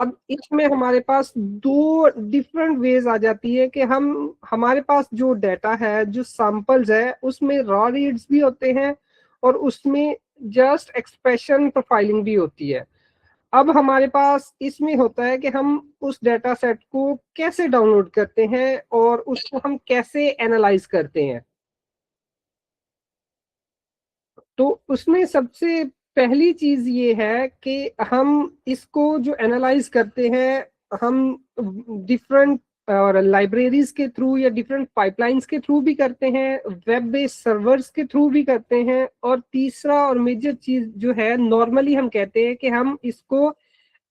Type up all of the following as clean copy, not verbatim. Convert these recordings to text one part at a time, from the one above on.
अब इसमें हमारे पास दो डिफरेंट वेज आ जाती है कि हमारे पास जो डाटा है, जो सैंपल्स है, उसमें रॉ रीड्स भी होते हैं और उसमें जस्ट एक्सप्रेशन प्रोफाइलिंग भी होती है। अब हमारे पास इसमें होता है कि हम उस डाटा सेट को कैसे डाउनलोड करते हैं और उसको हम कैसे एनालाइज करते हैं। तो उसमें सबसे पहली चीज ये है कि हम इसको जो एनालाइज करते हैं, हम डिफरेंट और लाइब्रेरीज के थ्रू या डिफरेंट पाइपलाइंस के थ्रू भी करते हैं, वेब बेस्ड सर्वर्स के थ्रू भी करते हैं, और तीसरा और मेजर चीज जो है, नॉर्मली हम कहते हैं कि हम इसको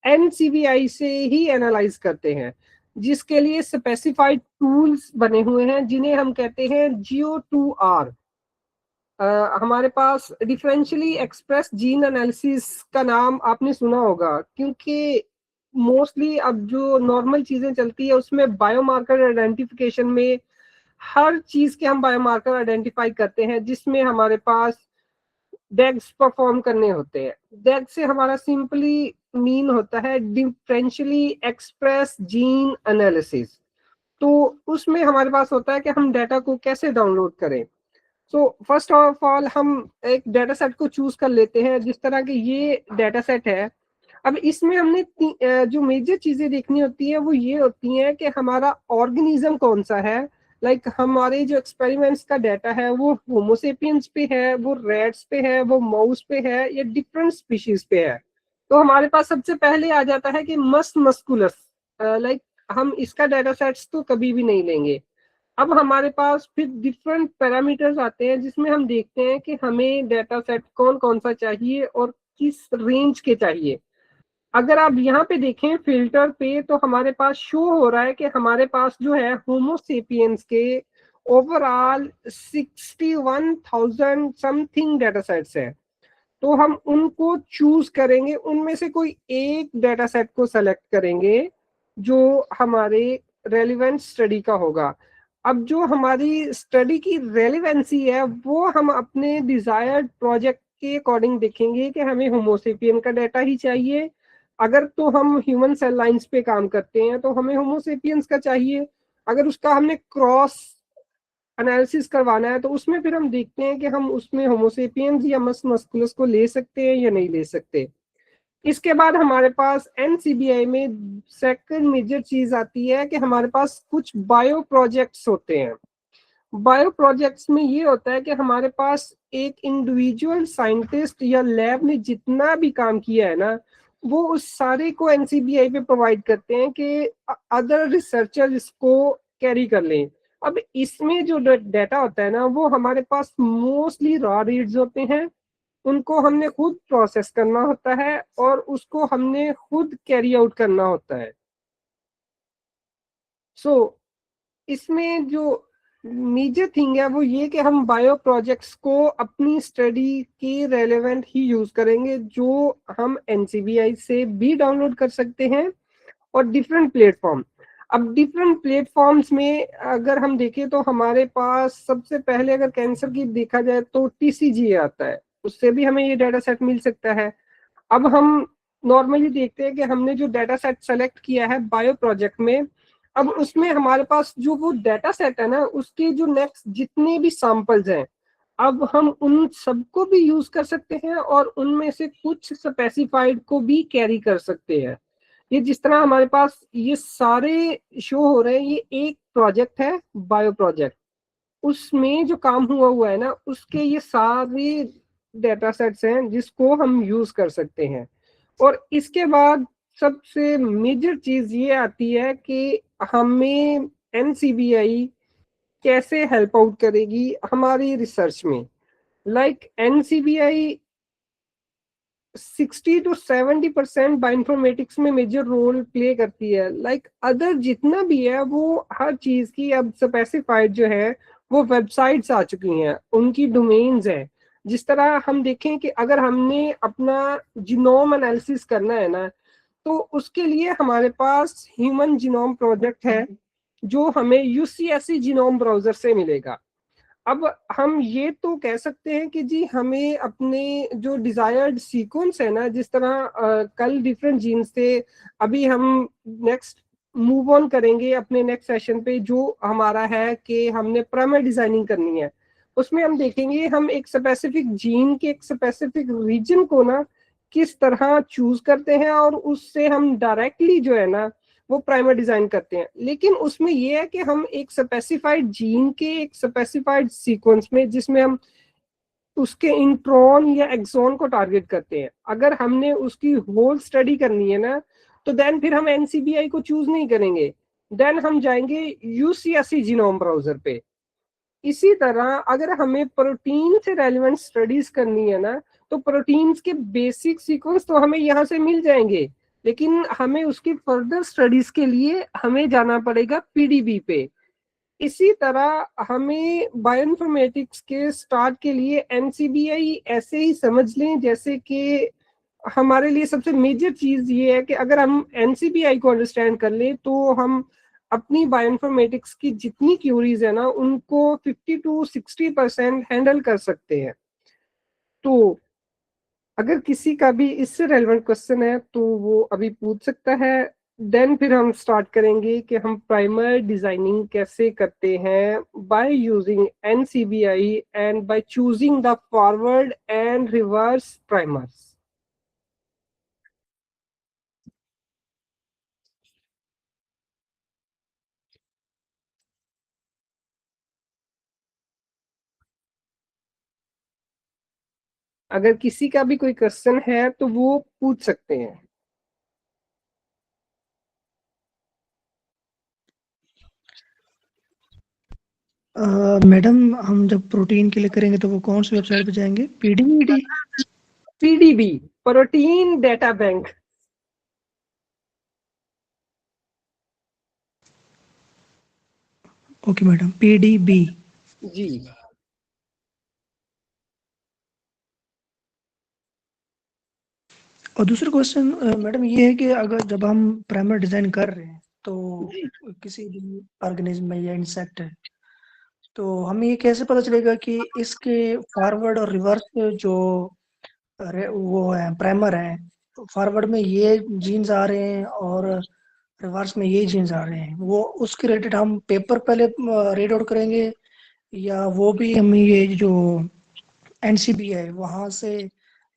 एनसीबीआई से ही एनालाइज करते हैं, जिसके लिए स्पेसिफाइड टूल्स बने हुए हैं जिन्हें हम कहते हैं GO2R। हमारे पास डिफरेंशियली एक्सप्रेस जीन एनालिसिस का नाम आपने सुना होगा, क्योंकि मोस्टली अब जो नॉर्मल चीजें चलती है उसमें बायोमार्कर आइडेंटिफिकेशन में हर चीज के हम बायोमार्कर आइडेंटिफाई करते हैं, जिसमें हमारे पास डेग्स परफॉर्म करने होते हैं। डेग से हमारा सिंपली मीन होता है डिफरेंशियली एक्सप्रेस जीन एनालिसिस। तो उसमें हमारे पास होता है कि हम डाटा को कैसे डाउनलोड करें। सो फर्स्ट ऑफ ऑल हम एक डाटा सेट को चूज कर लेते हैं, जिस तरह के ये डाटा सेट है। अब इसमें हमने जो मेजर चीजें देखनी होती है वो ये होती हैं कि हमारा ऑर्गेनिज्म कौन सा है। लाइक हमारे जो एक्सपेरिमेंट्स का डाटा है वो होमोसेपियंस पे है, वो रैट्स पे है, वो माउस पे है, या डिफरेंट स्पीशीज पे है। तो हमारे पास सबसे पहले आ जाता है कि मस्ट मस्कुलस। लाइक हम इसका डाटा सेट्स तो कभी भी नहीं लेंगे। अब हमारे पास फिर डिफरेंट पैरामीटर्स आते हैं, जिसमें हम देखते हैं कि हमें डाटा सेट कौन कौन सा चाहिए और किस रेंज के चाहिए। अगर आप यहाँ पे देखें फिल्टर पे, तो हमारे पास शो हो रहा है कि हमारे पास जो है होमोसेपियंस के ओवरऑल 61,000 समथिंग डाटा सेट्स हैं। तो हम उनको चूज करेंगे, उनमें से कोई एक डाटा सेट को सेलेक्ट करेंगे जो हमारे रेलिवेंट स्टडी का होगा। अब जो हमारी स्टडी की रेलिवेंसी है वो हम अपने डिजायर्ड प्रोजेक्ट के अकॉर्डिंग देखेंगे कि हमें होमोसेपियन का डाटा ही चाहिए। अगर तो हम ह्यूमन सेल लाइंस पे काम करते हैं तो हमें होमोसेपियंस का चाहिए। अगर उसका हमने क्रॉस एनालिसिस करवाना है तो उसमें फिर हम देखते हैं कि हम उसमें होमोसेपियंस या मस्कुलस को ले सकते हैं या नहीं ले सकते। इसके बाद हमारे पास एनसीबीआई में सेकंड मेजर चीज आती है कि हमारे पास कुछ बायो प्रोजेक्ट्स होते हैं। बायो प्रोजेक्ट्स में ये होता है कि हमारे पास एक इंडिविजुअल साइंटिस्ट या लैब ने जितना भी काम किया है ना, वो उस सारे को एनसीबीआई पे प्रोवाइड करते हैं कि अदर रिसर्चर इसको कैरी कर लें। अब इसमें जो डाटा होता है ना, वो हमारे पास मोस्टली रॉ रीड्स होते हैं। उनको हमने खुद प्रोसेस करना होता है और उसको हमने खुद कैरी आउट करना होता है। सो इसमें जो मेजर थिंग है वो ये कि हम बायो प्रोजेक्ट्स को अपनी स्टडी के रेलेवेंट ही यूज करेंगे, जो हम एनसीबीआई से भी डाउनलोड कर सकते हैं और डिफरेंट प्लेटफॉर्म। अब डिफरेंट प्लेटफॉर्म्स में अगर हम देखें तो हमारे पास सबसे पहले अगर कैंसर की देखा जाए तो टीसीजी आता है, उससे भी हमें ये डाटा सेट मिल सकता है। अब हम नॉर्मली देखते हैं कि हमने जो डाटा सेट सेलेक्ट किया है बायो प्रोजेक्ट में, अब उसमें हमारे पास जो वो डाटा सेट है ना, उसके जो नेक्स्ट जितने भी सैंपल्स हैं, अब हम उन सबको भी यूज कर सकते हैं और उनमें से कुछ स्पेसिफाइड को भी कैरी कर सकते हैं। ये जिस तरह हमारे पास ये सारे शो हो रहे हैं, ये एक प्रोजेक्ट है बायो प्रोजेक्ट। उसमें जो काम हुआ हुआ है ना, उसके ये सारे डेटा सेट्स हैं जिसको हम यूज कर सकते हैं। और इसके बाद सबसे मेजर चीज ये आती है कि हमें एनसीबीआई कैसे हेल्प आउट करेगी हमारी रिसर्च में। लाइक एनसीबीआई 60 to 70% बायोइन्फॉर्मेटिक्स में मेजर रोल प्ले करती है। लाइक अदर जितना भी है वो हर चीज की अब स्पेसिफाइड जो है वो वेबसाइट्स आ चुकी हैं, उनकी डोमेन्स हैं। जिस तरह हम देखें कि अगर हमने अपना जीनोम एनालिसिस करना है ना, तो उसके लिए हमारे पास ह्यूमन जीनोम प्रोजेक्ट है जो हमें यूसीएससी जीनोम ब्राउजर से मिलेगा। अब हम ये तो कह सकते हैं कि जी हमें अपने जो डिजायर्ड सीक्वेंस है ना, जिस तरह कल डिफरेंट जीन्स थे, अभी हम नेक्स्ट मूव ऑन करेंगे अपने नेक्स्ट सेशन पे, जो हमारा है कि हमने प्राइमर डिजाइनिंग करनी है। उसमें हम देखेंगे हम एक स्पेसिफिक जीन के एक स्पेसिफिक रीजन को ना किस तरह चूज करते हैं, और उससे हम डायरेक्टली जो है ना वो प्राइमर डिजाइन करते हैं। लेकिन उसमें यह है कि हम एक स्पेसिफाइड जीन के एक स्पेसिफाइड सीक्वेंस में, जिसमें हम उसके इंट्रॉन या एक्सॉन को टारगेट करते हैं, अगर हमने उसकी होल स्टडी करनी है ना, तो देन फिर हम एनसीबीआई को चूज नहीं करेंगे, देन हम जाएंगे यूसीएससी जीनोम ब्राउजर पे। इसी तरह अगर हमें प्रोटीन से रेलिवेंट स्टडीज करनी है ना, तो प्रोटीन्स के बेसिक सीक्वेंस तो हमें यहाँ से मिल जाएंगे, लेकिन हमें उसकी फर्दर स्टडीज के लिए हमें जाना पड़ेगा पीडीबी पे। इसी तरह हमें बायोइन्फॉर्मेटिक्स के स्टार्ट के लिए एनसीबीआई ऐसे ही समझ लें जैसे कि हमारे लिए सबसे मेजर चीज ये है कि अगर हम एनसीबीआई को अंडरस्टैंड कर लें तो हम अपनी बायोइन्फॉर्मेटिक्स की जितनी क्यूरीज है ना उनको 50 to 60% हैंडल कर सकते हैं। तो अगर किसी का भी इससे रेलेवेंट क्वेश्चन है तो वो अभी पूछ सकता है, देन फिर हम स्टार्ट करेंगे कि हम प्राइमर डिजाइनिंग कैसे करते हैं by using NCBI and by choosing the forward and reverse primers. अगर किसी का भी कोई क्वेश्चन है तो वो पूछ सकते हैं। मैडम, हम जब प्रोटीन के लिए करेंगे तो वो कौन सी वेबसाइट पे जाएंगे? PDB? PDB, protein data bank. Okay madam, PDB. जी। और दूसरा क्वेश्चन मैडम ये है कि अगर जब हम प्राइमर डिजाइन कर रहे हैं तो जी। किसी भी ऑर्गेनिज्म है या इंसेक्ट है, तो हमें ये कैसे पता चलेगा कि इसके फॉरवर्ड और रिवर्स जो वो है प्राइमर है, फॉरवर्ड में ये जीन्स आ रहे हैं और रिवर्स में ये जीन्स आ रहे हैं, वो उसके रिलेटेड हम पेपर पहले रीड आउट करेंगे, या वो भी हमें ये जो एनसीबी है वहां से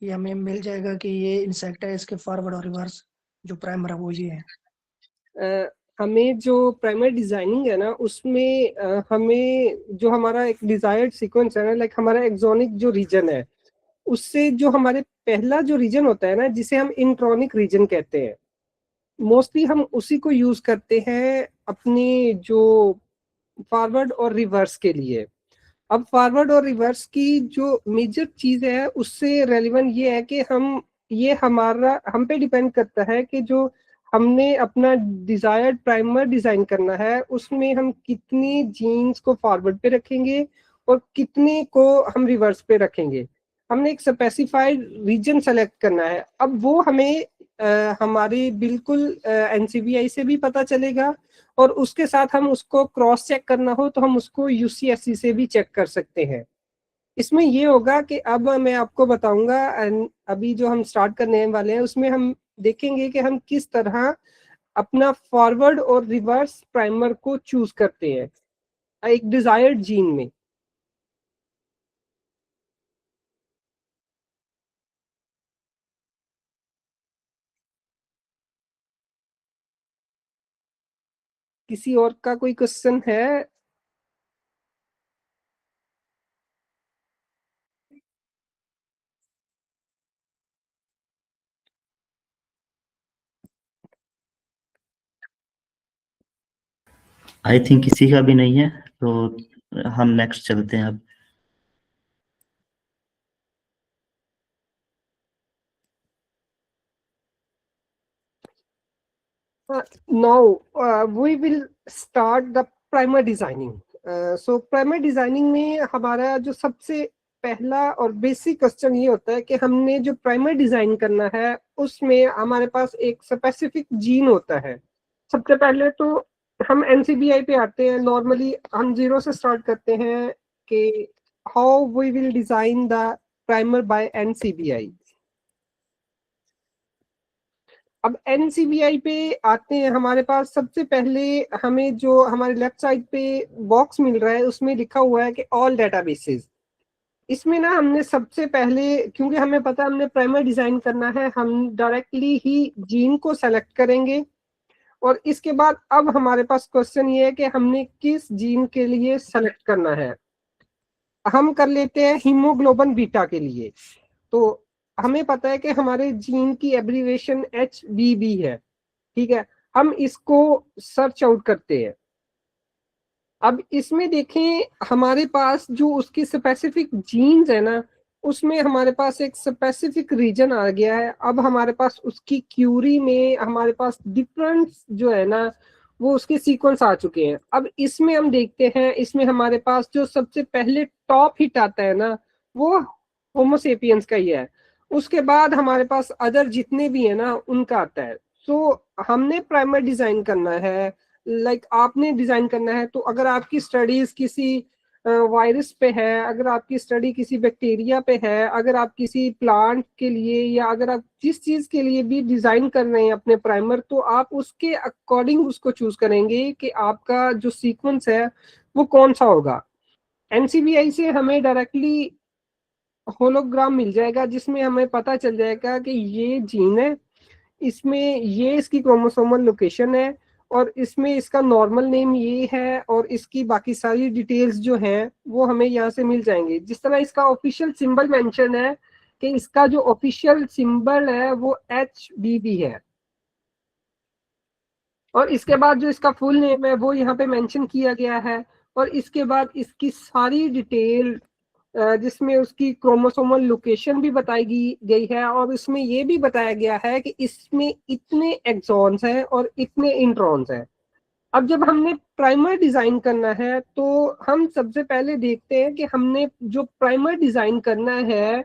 ये हमें मिल जाएगा कि ये इंसेक्ट है, इसके फॉरवर्ड और रिवर्स जो प्राइमर है वो ये है? हमें जो प्राइमरी डिजाइनिंग है ना उसमें हमें जो हमारा एक डिजायर्ड सीक्वेंस है ना, लाइक हमारा एक्सोनिक जो रीजन है, उससे जो हमारे पहला जो रीजन होता है ना जिसे हम इंट्रोनिक रीजन कहते हैं, मोस्टली हम उसी को यूज करते हैं अपने जो फॉरवर्ड और रिवर्स के लिए। अब फॉरवर्ड और रिवर्स की जो मेजर चीज है उससे रेलिवेंट ये है कि हम, ये हमारा हम पे डिपेंड करता है कि जो हमने अपना डिजायर्ड प्राइमर डिजाइन करना है उसमें हम कितनी जीन्स को फॉरवर्ड पे रखेंगे और कितने को हम रिवर्स पे रखेंगे। हमने एक स्पेसिफाइड रीजन सेलेक्ट करना है। अब वो हमें हमारी बिल्कुल एनसीबीआई से भी पता चलेगा, और उसके साथ हम उसको क्रॉस चेक करना हो तो हम उसको यूसीएससी से भी चेक कर सकते हैं। इसमें ये होगा कि अब मैं आपको बताऊंगा, अभी जो हम स्टार्ट करने वाले हैं उसमें हम देखेंगे कि हम किस तरह अपना फॉरवर्ड और रिवर्स प्राइमर को चूज करते हैं एक डिजायर्ड जीन में। किसी और का कोई क्वेश्चन है? आई थिंक किसी का भी नहीं है, तो हम नेक्स्ट चलते हैं अब। Now we will start the primer designing. So primer designing में हमारा जो सबसे पहला और बेसिक क्वेश्चन ये होता है कि हमने जो प्राइमर डिजाइन करना है उसमें हमारे पास एक स्पेसिफिक जीन होता है। सबसे पहले तो हम एनसीबीआई पे आते हैं। नॉर्मली हम जीरो से स्टार्ट करते हैं, कि how we will design the primer by NCBI। अब NCBI पे आते हैं, हमारे पास सबसे पहले हमें जो हमारे लेफ्ट साइड पे बॉक्स मिल रहा है उसमें लिखा हुआ है कि ऑल डेटाबेसेस। इसमें ना हमने सबसे पहले, क्योंकि हमें पता है हमने प्राइमर डिजाइन करना है, हम डायरेक्टली ही जीन को सेलेक्ट करेंगे। और इसके बाद अब हमारे पास क्वेश्चन ये है कि हमने किस जीन के लिए सेलेक्ट करना है। हम कर लेते हैं हीमोग्लोबिन बीटा के लिए। तो हमें पता है कि हमारे जीन की एब्रीविएशन HBB है, ठीक है। हम इसको सर्च आउट करते हैं। अब इसमें देखें हमारे पास जो उसकी स्पेसिफिक जीन्स है ना, उसमें हमारे पास एक स्पेसिफिक रीजन आ गया है। अब हमारे पास उसकी क्यूरी में हमारे पास डिफरेंट जो है ना वो उसके सीक्वेंस आ चुके हैं। अब इसमें हम देखते हैं, इसमें हमारे पास जो सबसे पहले टॉप हिट आता है ना वो होमोसेपियंस का ही है। उसके बाद हमारे पास अदर जितने भी है ना उनका आता है। तो हमने प्राइमर डिजाइन करना है, आपने डिजाइन करना है। तो अगर आपकी स्टडीज किसी वायरस पे है, अगर आपकी स्टडी किसी बैक्टीरिया पे है, अगर आप किसी प्लांट के लिए या अगर आप जिस चीज के लिए भी डिजाइन कर रहे हैं अपने प्राइमर, तो आप उसके अकॉर्डिंग उसको चूज करेंगे कि आपका जो सीक्वेंस है वो कौन सा होगा। NCBI से हमें डायरेक्टली होलोग्राम मिल जाएगा जिसमें हमें पता चल जाएगा कि ये जीन है, इसमें ये इसकी क्रोमोसोमल लोकेशन है और इसमें इसका नॉर्मल नेम ये है और इसकी बाकी सारी डिटेल्स जो हैं वो हमें यहाँ से मिल जाएंगे। जिस तरह इसका ऑफिशियल सिंबल मेंशन है कि इसका जो ऑफिशियल सिंबल है वो HBB है। और इसके बाद जो इसका फुल नेम है वो यहाँ पे मेंशन किया गया है। और इसके बाद इसकी सारी डिटेल जिसमें उसकी क्रोमोसोमल लोकेशन भी बताई गई है और इसमें ये भी बताया गया है कि इसमें इतने एक्सॉन्स हैं और इतने इंट्रॉन्स हैं। अब जब हमने प्राइमर डिजाइन करना है तो हम सबसे पहले देखते हैं कि हमने जो प्राइमर डिजाइन करना है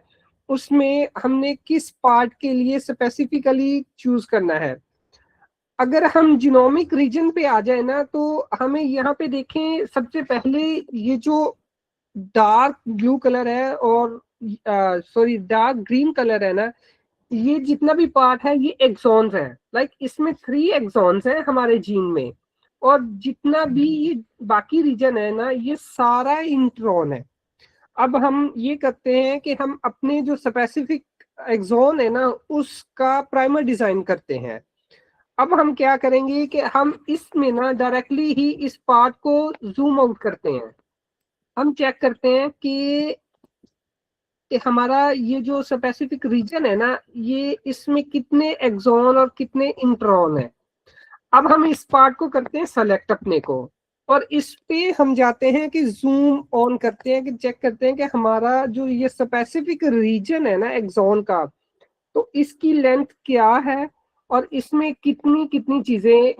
उसमें हमने किस पार्ट के लिए स्पेसिफिकली चूज करना है। अगर हम जीनोमिक रीजन पे आ जाए ना तो हमें यहाँ पे देखें, सबसे पहले ये जो डार्क ब्लू कलर है और सॉरी डार्क ग्रीन कलर है ना, ये जितना भी पार्ट है ये एक्सॉन्स है। इसमें 3 एक्सॉन्स है हमारे जीन में और जितना भी ये बाकी रीजन है ना ये सारा इंट्रॉन है। अब हम ये करते हैं कि हम अपने जो स्पेसिफिक एक्सॉन है ना उसका प्राइमर डिजाइन करते हैं। अब हम क्या करेंगे कि हम इसमें ना डायरेक्टली ही इस पार्ट को जूम आउट करते हैं। हम चेक करते हैं कि हमारा ये जो स्पेसिफिक रीजन है ना ये इसमें कितने एक्सॉन और कितने इंट्रॉन है। अब हम इस पार्ट को करते हैं सेलेक्ट अपने को और इस पे हम जाते हैं कि जूम ऑन करते हैं कि चेक करते हैं कि हमारा जो ये स्पेसिफिक रीजन है ना एक्सॉन का, तो इसकी लेंथ क्या है और इसमें कितनी कितनी चीजें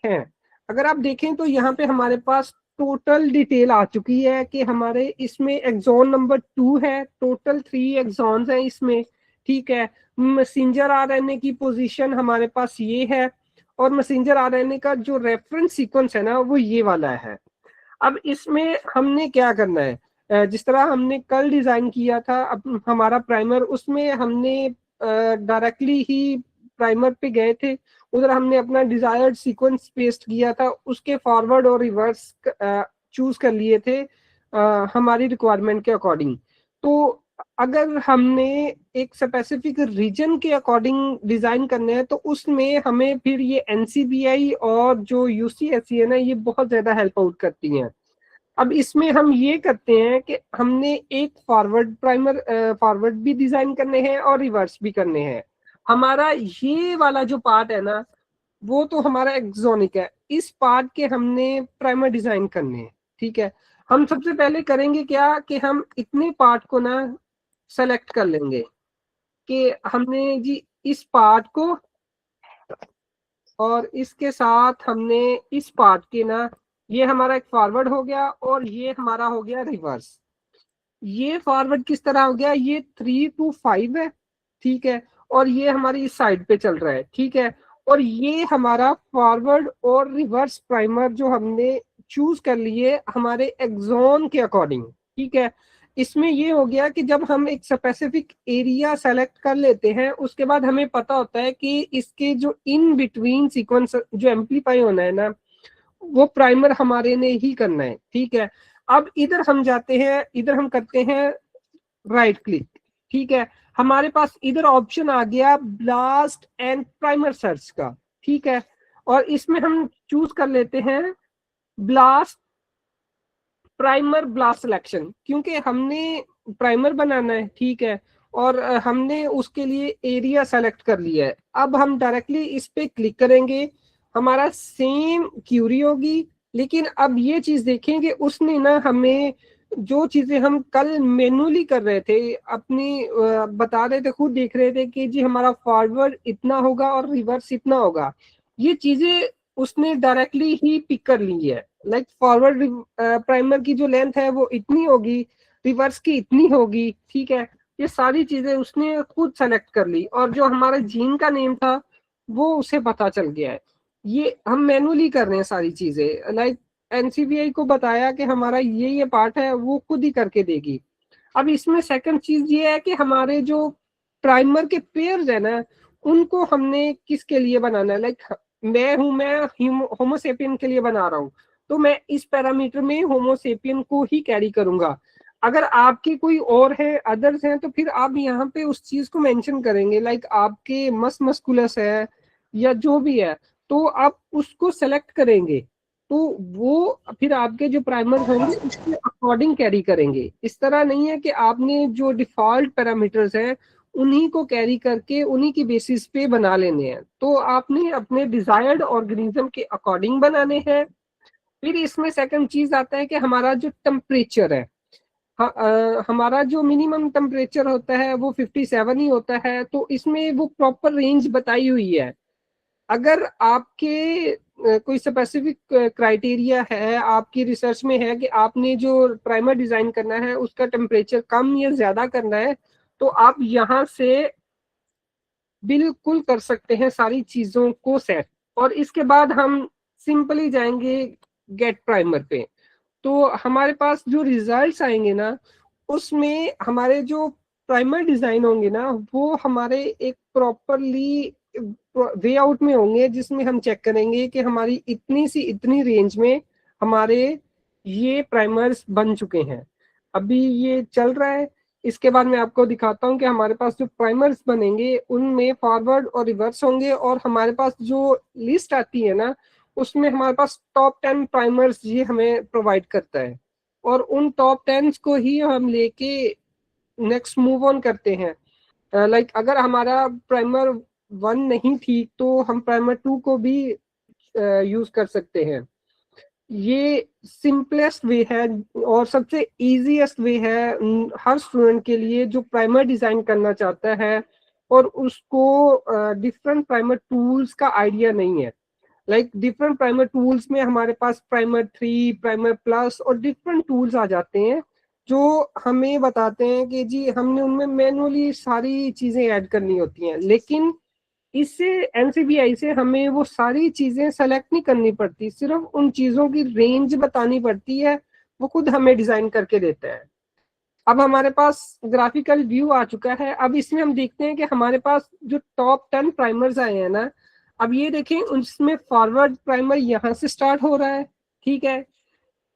हैं। अगर आप देखें तो यहाँ पे हमारे पास टोटल डिटेल आ चुकी है कि हमारे इसमें एक्सॉन नंबर 2 है, टोटल 3 एक्सॉन्स हैं इसमें, ठीक है। मैसेंजर आरएनए की पोजीशन हमारे पास ये है और मैसेंजर आरएनए का जो रेफरेंस सीक्वेंस है ना वो ये वाला है। अब इसमें हमने क्या करना है, जिस तरह हमने कल डिजाइन किया था अब हमारा प्राइमर, उसमें हमने डायरेक्टली ही प्राइमर पे गए थे, उधर हमने अपना डिजायर्ड सीक्वेंस पेस्ट किया था, उसके फॉरवर्ड और रिवर्स चूज कर लिए थे हमारी रिक्वायरमेंट के अकॉर्डिंग। तो अगर हमने एक स्पेसिफिक रीजन के अकॉर्डिंग डिजाइन करने हैं तो उसमें हमें फिर ये NCBI और जो UCSC है ना ये बहुत ज्यादा हेल्प आउट करती हैं। अब इसमें हम ये करते हैं कि हमने एक फॉरवर्ड भी डिजाइन करने हैं और रिवर्स भी करने हैं। हमारा ये वाला जो पार्ट है ना वो तो हमारा एक्सोनिक है, इस पार्ट के हमने प्राइमर डिजाइन करने हैं, ठीक है। हम सबसे पहले करेंगे क्या कि हम इतने पार्ट को ना सेलेक्ट कर लेंगे कि हमने जी इस पार्ट को और इसके साथ हमने इस पार्ट के ना, ये हमारा एक फॉरवर्ड हो गया और ये हमारा हो गया रिवर्स। ये फॉरवर्ड किस तरह हो गया, ये 3 to 5 है, ठीक है, और ये हमारी इस साइड पे चल रहा है, ठीक है। और ये हमारा फॉरवर्ड और रिवर्स प्राइमर जो हमने चूज कर लिए हमारे एक्सोन के अकॉर्डिंग, ठीक है। इसमें ये हो गया कि जब हम एक स्पेसिफिक एरिया सेलेक्ट कर लेते हैं, उसके बाद हमें पता होता है कि इसके जो इन बिटवीन सीक्वेंस जो एम्पलीफाई होना है ना, वो प्राइमर हमारे ने ही करना है, ठीक है। अब इधर हम जाते हैं, इधर हम करते हैं राइट क्लिक, ठीक है। हमारे पास इधर ऑप्शन आ गया ब्लास्ट एंड प्राइमर सर्च का, ठीक है। और इसमें हम चूज कर लेते हैं ब्लास्ट प्राइमर ब्लास्ट सिलेक्शन, क्योंकि हमने प्राइमर बनाना है, ठीक है। और हमने उसके लिए एरिया सेलेक्ट कर लिया है। अब हम डायरेक्टली इस पे क्लिक करेंगे, हमारा सेम क्यूरी होगी। लेकिन अब ये चीज देखें कि उसने ना हमें जो चीजें हम कल मैनुअली कर रहे थे, अपनी बता रहे थे, खुद देख रहे थे कि जी हमारा फॉरवर्ड इतना होगा और रिवर्स इतना होगा, ये चीजें उसने डायरेक्टली ही पिक कर ली है। लाइक फॉरवर्ड प्राइमर की जो लेंथ है वो इतनी होगी, रिवर्स की इतनी होगी, ठीक है। ये सारी चीजें उसने खुद सेलेक्ट कर ली, और जो हमारा जीन का नेम था वो उसे पता चल गया है। ये हम मैनुअली कर रहे हैं सारी चीजें। लाइक एनसीबीआई को बताया कि हमारा ये पार्ट है, वो खुद ही करके देगी। अब इसमें सेकंड चीज ये है कि हमारे जो प्राइमर के पेयर्स है ना, उनको हमने किसके लिए बनाना है। लाइक मैं होमोसेपियन के लिए बना रहा हूँ, तो मैं इस पैरामीटर में होमोसेपियन को ही कैरी करूंगा। अगर आपके कोई और है, अदर्स हैं, तो फिर आप यहाँ पे उस चीज को मेंशन करेंगे। लाइक आपके मस्कुलस है या जो भी है, तो आप उसको सेलेक्ट करेंगे, तो वो फिर आपके जो प्राइमर होंगे उसके अकॉर्डिंग कैरी करेंगे। इस तरह नहीं है कि आपने जो डिफॉल्ट पैरामीटर्स हैं उन्हीं को कैरी करके उन्हीं की बेसिस पे बना लेने हैं। तो आपने अपने डिजायर्ड ऑर्गेनिज्म के अकॉर्डिंग बनाने हैं। फिर इसमें सेकंड चीज आता है कि हमारा जो टेम्परेचर है, हमारा जो मिनिमम टेम्परेचर होता है वो 57 ही होता है। तो इसमें वो प्रॉपर रेंज बताई हुई है। अगर आपके कोई स्पेसिफिक क्राइटेरिया है, आपकी रिसर्च में है कि आपने जो प्राइमर डिजाइन करना है उसका टेम्परेचर कम या ज्यादा करना है, तो आप यहाँ से बिल्कुल कर सकते हैं सारी चीजों को सेट। और इसके बाद हम सिंपली जाएंगे गेट प्राइमर पे। तो हमारे पास जो रिजल्ट्स आएंगे ना, उसमें हमारे जो प्राइमर डिजाइन होंगे ना, वो हमारे एक प्रॉपरली वे आउट में होंगे, जिसमें हम चेक करेंगे कि हमारी इतनी सी इतनी रेंज में हमारे ये प्राइमर्स बन चुके हैं। अभी ये चल रहा है। इसके बाद मैं आपको दिखाता हूँ कि हमारे पास जो प्राइमर्स बनेंगे उनमें फॉरवर्ड और रिवर्स होंगे, और हमारे पास जो लिस्ट आती है ना, उसमें हमारे पास टॉप 10 प्राइमर्स ये हमें प्रोवाइड करता है। और उन टॉप 10 को ही हम लेके नेक्स्ट मूव ऑन करते हैं। लाइक अगर हमारा प्राइमर 1 नहीं थी तो हम प्राइमर 2 को भी यूज कर सकते हैं। ये सिंपलेस्ट वे है और सबसे इजीएस्ट वे है हर स्टूडेंट के लिए जो प्राइमर डिजाइन करना चाहता है और उसको डिफरेंट प्राइमर टूल्स का आइडिया नहीं है। लाइक डिफरेंट प्राइमर टूल्स में हमारे पास प्राइमर 3, प्राइमर प्लस और डिफरेंट टूल्स आ जाते हैं जो हमें बताते हैं कि जी हमने उनमें मैनुअली सारी चीजें ऐड करनी होती हैं। लेकिन इससे एनसीबीआई से हमें वो सारी चीजें सेलेक्ट नहीं करनी पड़ती, सिर्फ उन चीजों की रेंज बतानी पड़ती है, वो खुद हमें डिजाइन करके देता है। अब हमारे पास ग्राफिकल व्यू आ चुका है। अब इसमें हम देखते हैं कि हमारे पास जो टॉप 10 प्राइमर्स आए हैं ना, अब ये देखें उसमें फॉरवर्ड प्राइमर यहाँ से स्टार्ट हो रहा है, ठीक है,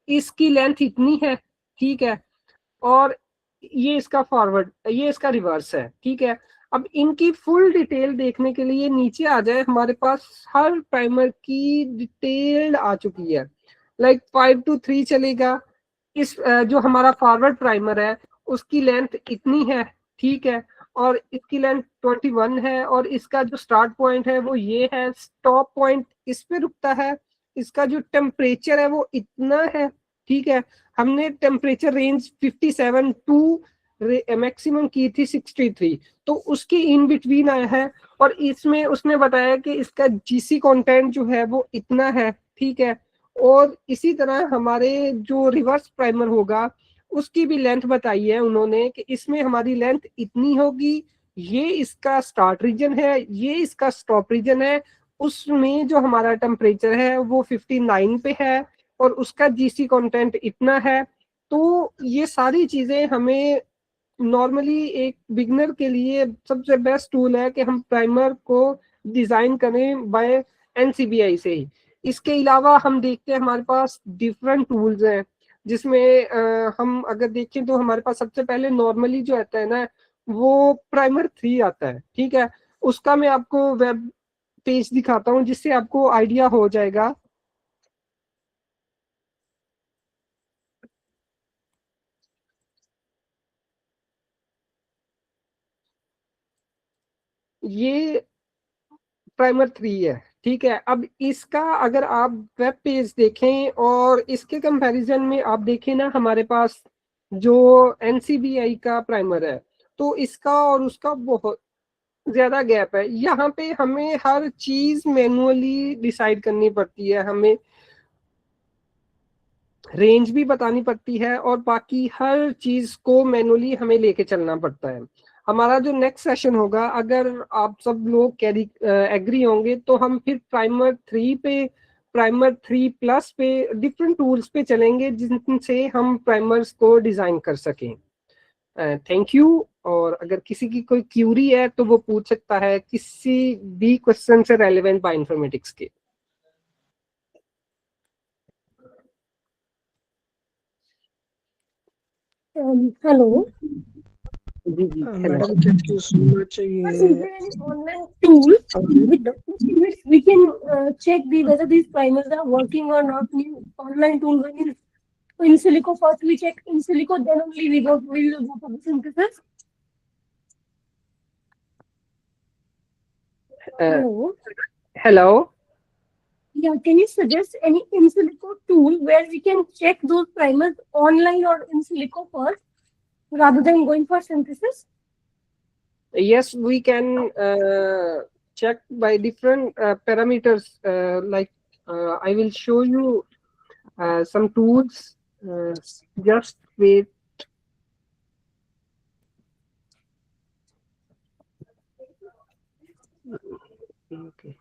इसकी लेंथ इतनी है, ठीक है, और ये इसका फॉरवर्ड, ये इसका रिवर्स है, ठीक है। अब इनकी फुल डिटेल देखने के लिए नीचे आ जाए, हमारे पास हर प्राइमर की डिटेल आ चुकी है। लाइक 5 to 3 चलेगा। इस जो हमारा फॉरवर्ड प्राइमर है उसकी लेंथ इतनी है, ठीक है, और इसकी लेंथ 21 है, और इसका जो स्टार्ट पॉइंट है वो ये है, स्टॉप पॉइंट इस पे रुकता है। इसका जो टेम्परेचर है वो इतना है, ठीक है। हमने टेम्परेचर रेंज 57 टू मैक्सिमम की थी 63, तो उसकी इन बिटवीन आया है। और इसमें उसने बताया कि इसका जीसी कंटेंट जो है वो इतना है, ठीक है। और इसी तरह हमारे जो रिवर्स प्राइमर होगा उसकी भी लेंथ बताई है उन्होंने कि इसमें हमारी लेंथ इतनी होगी, ये इसका स्टार्ट रीजन है, ये इसका स्टॉप रीजन है। उसमें जो हमारा टेम्परेचर है वो 59 पे है, और उसका जीसी कंटेंट इतना है। तो ये सारी चीजें हमें नॉर्मली एक बिगनर के लिए सबसे बेस्ट टूल है कि हम प्राइमर को डिजाइन करें बाय एनसीबीआई से ही। इसके अलावा हम देखते हैं हमारे पास डिफरेंट टूल्स हैं, जिसमें हम अगर देखें तो हमारे पास सबसे पहले नॉर्मली जो आता है ना, वो प्राइमर 3 आता है, ठीक है। उसका मैं आपको वेब पेज दिखाता हूँ जिससे आपको आइडिया हो जाएगा। ये प्राइमर 3 है, ठीक है। अब इसका अगर आप वेब पेज देखें और इसके कंपैरिजन में आप देखें ना, हमारे पास जो एनसीबीआई का प्राइमर है तो इसका और उसका बहुत ज्यादा गैप है। यहाँ पे हमें हर चीज मैनुअली डिसाइड करनी पड़ती है, हमें रेंज भी बतानी पड़ती है और बाकी हर चीज को मैनुअली हमें लेके चलना पड़ता है। हमारा जो नेक्स्ट सेशन होगा, अगर आप सब लोग कैरी एग्री होंगे, तो हम फिर प्राइमर 3 पे, प्राइमर 3 प्लस पे, डिफरेंट टूल्स पे चलेंगे जिनसे हम प्राइमर्स को डिजाइन कर सकें। Thank you. और अगर किसी की कोई क्यूरी है तो वो पूछ सकता है किसी भी क्वेश्चन से रेलेवेंट बायोइन्फॉर्मेटिक्स के। Hello. जी जी, madam thank you so much. Is ये there any online tool with which we can check whether these primers are working or not? Online tool when in silico first we check in silico, then only we will go for the synthesis. Hello. hello. Yeah, can you suggest any in silico tool where we can check those primers online or in silico first rather than going for synthesis? Yes, we can check by different parameters. Like I will show you some tools. Just wait. Okay.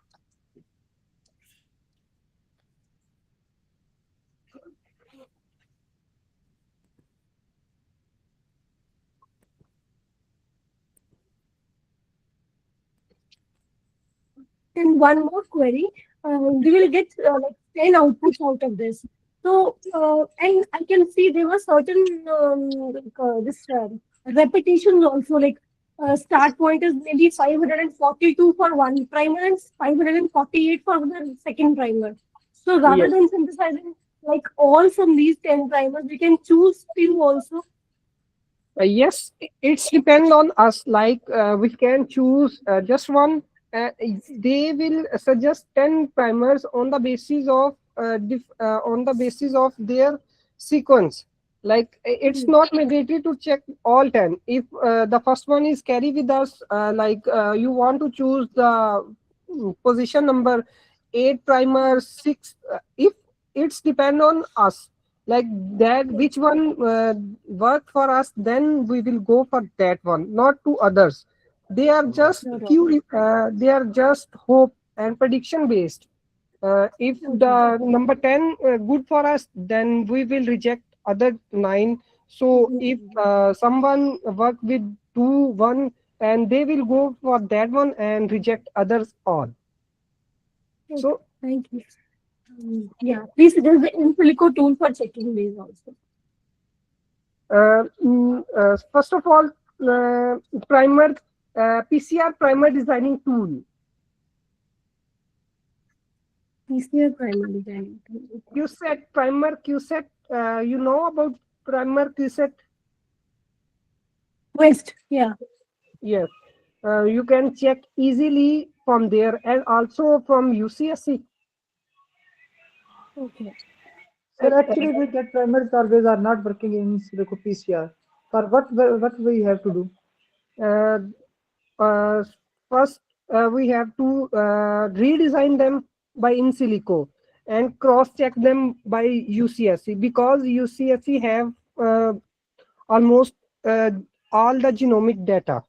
And one more query, we will get like 10 outputs out of this. So, and I can see there were certain this repetitions also, like start point is maybe 542 for one primer and 548 for the second primer. So rather Yes. than synthesizing like all from these 10 primers, we can choose still also. Yes, it's depend on us. Like we can choose just one. They will suggest 10 primers on the basis of on the basis of their sequence. Like it's not mandatory to check all 10. If the first one is carry with us, like you want to choose the position number 8 primer 6. If it's depend on us, like that which one work for us, then we will go for that one, not to others. They are just they are just hope and prediction based. If the number 10 good for us, then we will reject other 9. So if someone work with 2 1, and they will go for that one and reject others all. So Thank you. Yeah, please suggest the in silico tool for checking these also. first of all, primer PCR primer designing tool. PCR primer designing tool. QSET primer QSET. You know about primer QSET? West, yeah. Yes. You can check easily from there and also from UCSC. Okay. Sir, actually, we get primers always are not working in silico PCR. For what we have to do? First, we have to redesign them by in silico and cross check them by UCSC, because UCSC have almost all the genomic data.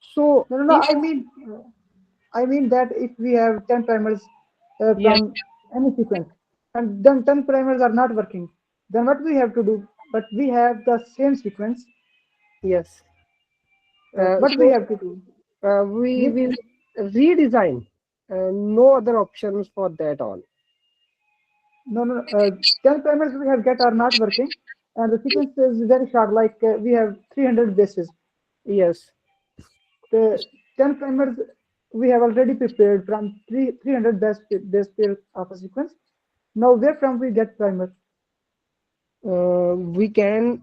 So No, I mean that if we have 10 primers from any sequence, and then 10 primers are not working, then what we have to do? But we have the same sequence. Yes. What we have to do? We Give- will redesign. No other options for that all. No, 10 primers we have get are not working, and the sequence is very short. Like we have 300 bases. Yes. The 10 primers we have already prepared from 300 base pairs of a sequence. Now where from we get primer? We can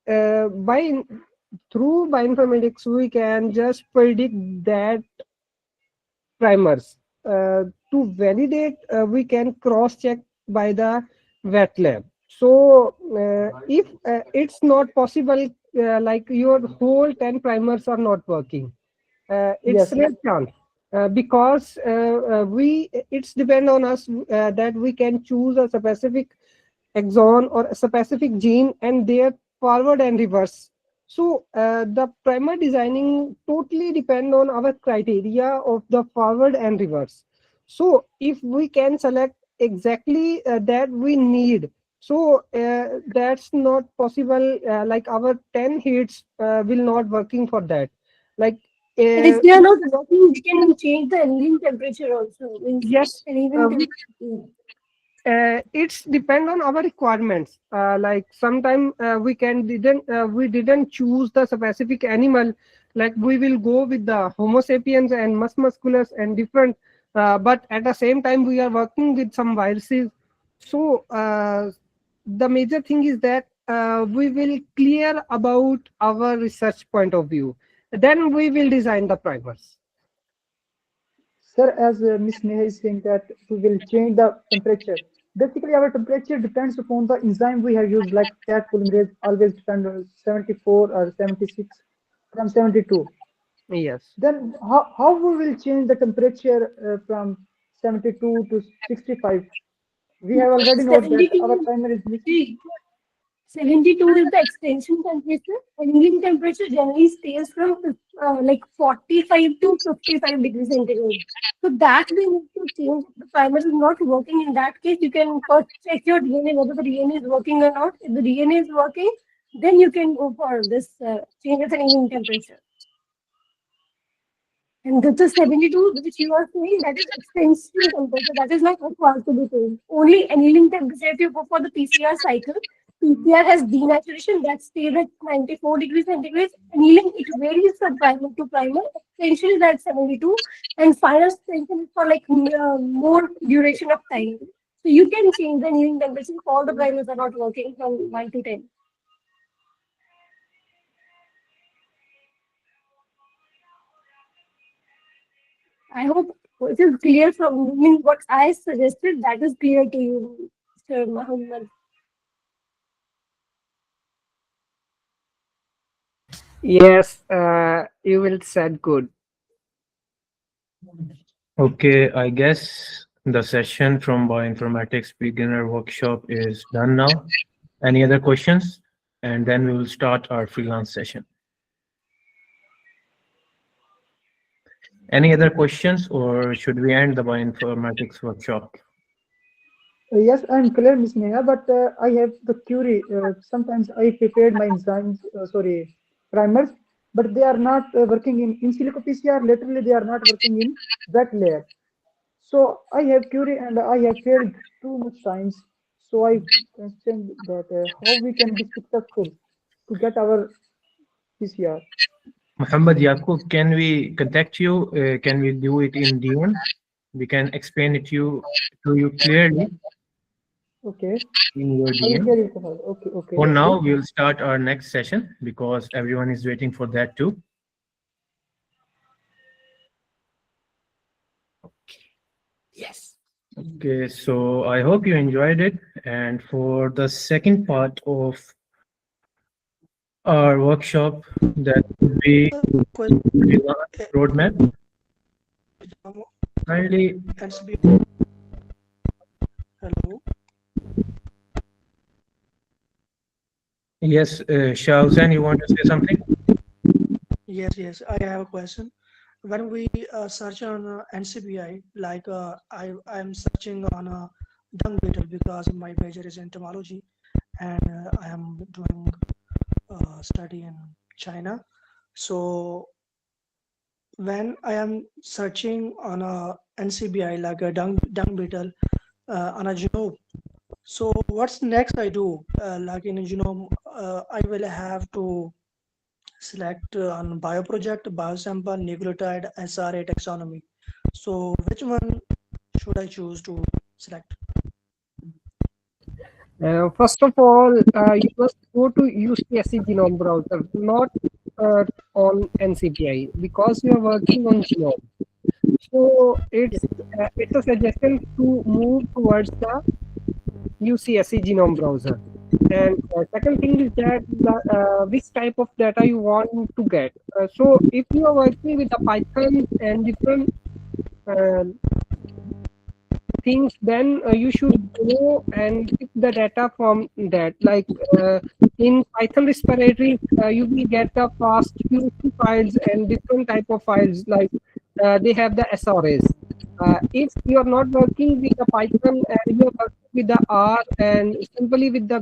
by through bioinformatics we can just predict that primers. To validate, we can cross check by the wet lab. So if it's not possible, like your whole 10 primers are not working, it's Yes. rare chance. Because it's depend on us that we can choose a specific exon or a specific gene and their forward and reverse. So the primer designing totally depend on our criteria of the forward and reverse. So if we can select exactly that we need, so that's not possible. Like our 10 hits will not working for that. Like And if they are not working, we can change the annealing temperature also. Means yes, annealing it's depend on our requirements. Like sometime we didn't choose the specific animal, like we will go with the homo sapiens and mus musculus and different, but at the same time we are working with some viruses. So the major thing is that we will clear about our research point of view, then we will design the primers. Sir, as Miss Neha is saying that we will change the temperature. Basically, our temperature depends upon the enzyme we have used, like Cas polymerase always depend on 74 or 76 from 72. Yes. Then how we will change the temperature from 72 to 65? We have already know that our 72. primer is missing. See, 72 is the extension temperature. Annealing temperature generally stays from like 45 to 55 degrees centigrade. So that we need to change. If the primer is not working, in that case, you can first check your DNA whether the DNA is working or not. If the DNA is working, then you can go for this change of annealing temperature. And the 72, which you are saying, that is extension temperature. That is not required to be changed. Only annealing temperature, if you go for the PCR cycle, PCR has denaturation that stays at 94 degrees centigrade. Annealing, it varies from primer to primer. Extension is at 72. And final extension is for like more duration of time. So you can change the annealing temperature if all the primers are not working from 1 to 10. I hope it is clear from what I suggested. That is clear to you, Mr. Muhammad. Yes, you will said good. Okay, I guess the session from Bioinformatics Beginner Workshop is done now. Any other questions? And then we will start our freelance session. Any other questions, or should we end the Bioinformatics Workshop? Yes, I'm clear, Miss Neha, but I have the query. Sometimes I prepared my enzymes, primers, but they are not working in silico PCR. Literally, they are not working in wet layer. So I have query and I have failed too much times. So I questioned that how we can be successful to get our PCR. Muhammad Yaqub, can we contact you? Can we do it in DM? We can explain it to you clearly Okay, in your I will DM. share it. Okay, okay. For let's now, see. we'll start our next session because everyone is waiting for that too. Yes. Okay, so I hope you enjoyed it. And for the second part of our workshop, that would be roadmap. Kindly, Hello. yes, Shah Hussain, you want to say something? Yes, I have a question. When we search on NCBI, like I'm searching on dung beetle because my major is entomology and I am doing study in China. So when I am searching on a NCBI like a dung beetle on a genome, so what's next I do? Like in a genome, I will have to select on bioproject, biosample, nucleotide, SRA taxonomy. So which one should I choose to select? First of all, you must go to UCSC Genome Browser, not on NCBI, because you are working on genome. So it's a suggestion to move towards the UCSC Genome Browser. And second thing is that which type of data you want to get. So if you are working with the Python and different things, then you should go and pick the data from that. Like in Python respiratory, you will get the fast QC files and different type of files. Like they have the SRAs. If you are not working with the Python and you are working with the R and simply with the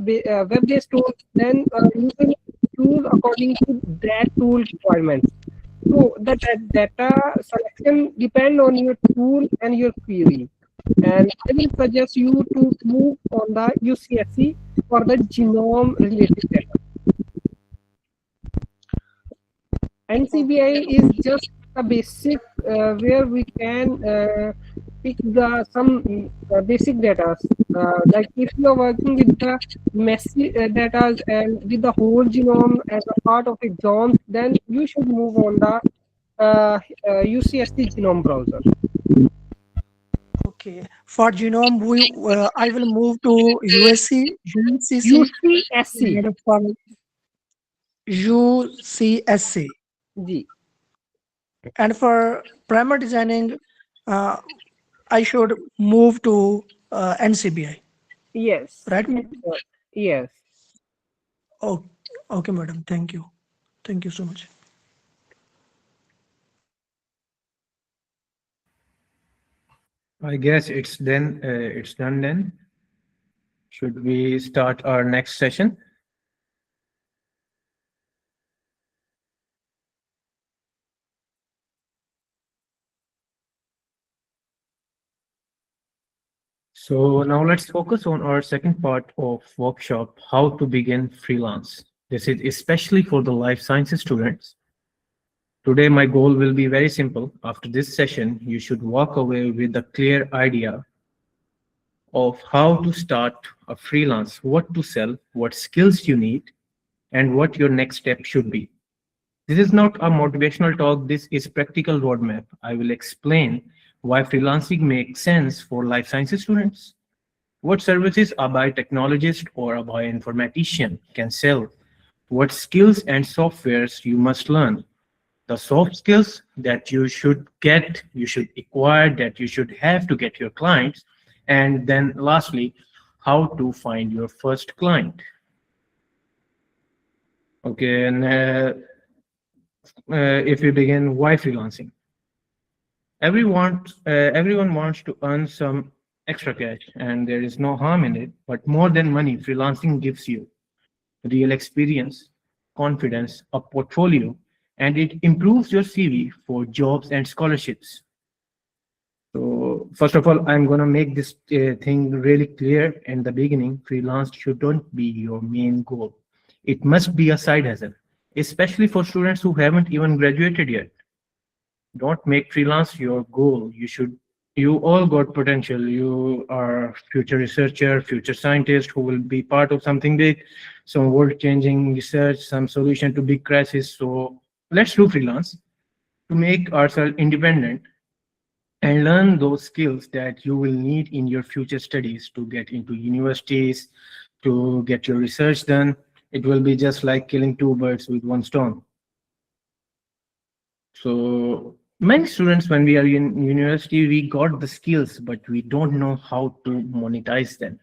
web-based tools, then you can choose according to that tool requirements. So the data selection depend on your tool and your query. And I will suggest you to move on the UCSC for the genome related data. NCBI is just a basic where we can pick some basic data. Like if you are working with the messy data and with the whole genome as a part of exams, then you should move on the UCSC Genome Browser. Okay, for genome, I will move to UCSC. UCSC. UCSC. G. And for primer designing, I should move to NCBI. Yes. Right? Yes. Oh, okay, madam. Thank you. Thank you so much. I guess it's done then. Should we start our next session? So now let's focus on our second part of workshop, how to begin freelance. This is especially for the life sciences students. Today, my goal will be very simple. After this session, you should walk away with a clear idea of how to start a freelance, what to sell, what skills you need, and what your next step should be. This is not a motivational talk, this is practical roadmap. I will explain why freelancing makes sense for life sciences students, what services a biotechnologist or a bioinformatician can sell, what skills and softwares you must learn, the soft skills that you should get, you should acquire, that you should have to get your clients, and then lastly, how to find your first client. Okay, and if we begin, why freelancing? Everyone wants to earn some extra cash, and there is no harm in it. But more than money, freelancing gives you real experience, confidence, a portfolio, and it improves your CV for jobs and scholarships. So first of all, I'm going to make this thing really clear in the beginning. Freelance shouldn't be your main goal. It must be a side hustle, especially for students who haven't even graduated yet. Don't make freelance your goal. You all got potential. You are future researcher, future scientist who will be part of something big, some world-changing research, some solution to big crisis. So let's do freelance to make ourselves independent and learn those skills that you will need in your future studies to get into universities, to get your research done. It will be just like killing two birds with one stone. So many students, when we are in university, we got the skills, but we don't know how to monetize them.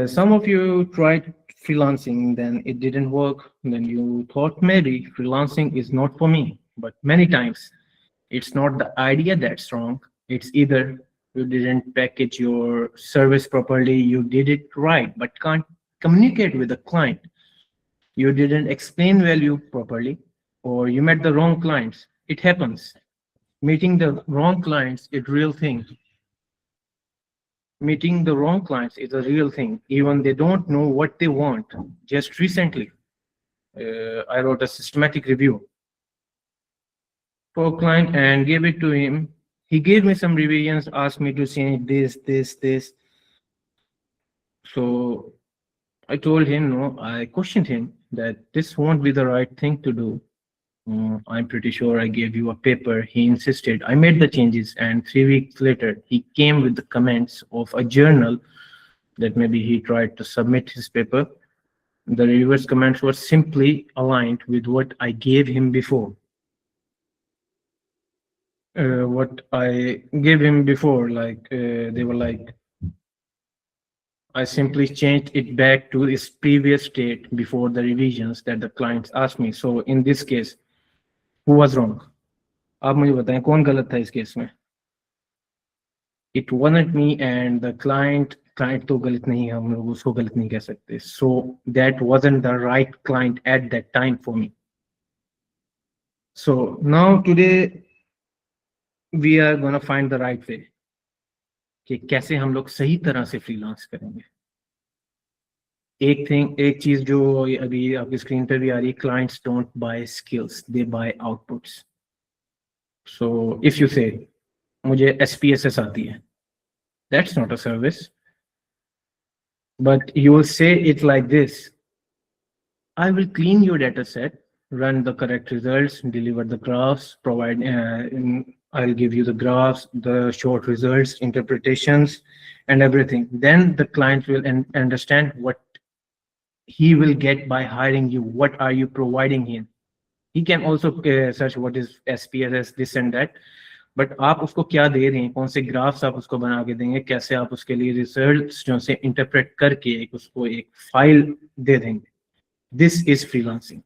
Some of you tried freelancing, then it didn't work. Then you thought maybe freelancing is not for me. But many times, it's not the idea that's wrong. It's either you didn't package your service properly, you did it right, but can't communicate with the client. You didn't explain value properly, or you met the wrong clients. It happens. Meeting the wrong clients is a real thing. Meeting the wrong clients is a real thing. Even they don't know what they want. Just recently, I wrote a systematic review for a client and gave it to him. He gave me some revisions, asked me to change this. So I told him no. I questioned him that this won't be the right thing to do. I'm pretty sure I gave you a paper. He insisted. I made the changes, and 3 weeks later, he came with the comments of a journal that maybe he tried to submit his paper. The reviewer's comments were simply aligned with what I gave him before. What I gave him before, like they were like, I simply changed it back to its previous state before the revisions that the clients asked me. So in this case, who was wrong? आप मुझे बताएं कौन गलत था इस case में? It wasn't me and the client. Client तो गलत नहीं है, हम लोग उसको गलत नहीं कह सकते. So that wasn't the right client at that time for me. So now today we are gonna find the right way कि कैसे हम लोग सही तरह से फ्रीलांस करेंगे. एक चीज जो अभी आपकी स्क्रीन पे भी आ रही है, clients don't buy skills, they buy outputs. So if you say मुझे SPSS आती है, that's not a service, but you will say it like this, I will clean your data set, run the correct results, deliver the graphs, provide I'll give you the graphs, the short results, interpretations, and everything. Then the client will understand what he will get by hiring you. What are you providing him? He can also search what is SPSS, this and that. But आप उसको क्या दे रहे हैं, कौन से graphs आप उसको बना के देंगे, कैसे आप उसके लिए रिजल्ट्स जो से इंटरप्रेट करके उसको एक फाइल दे देंगे. This is freelancing.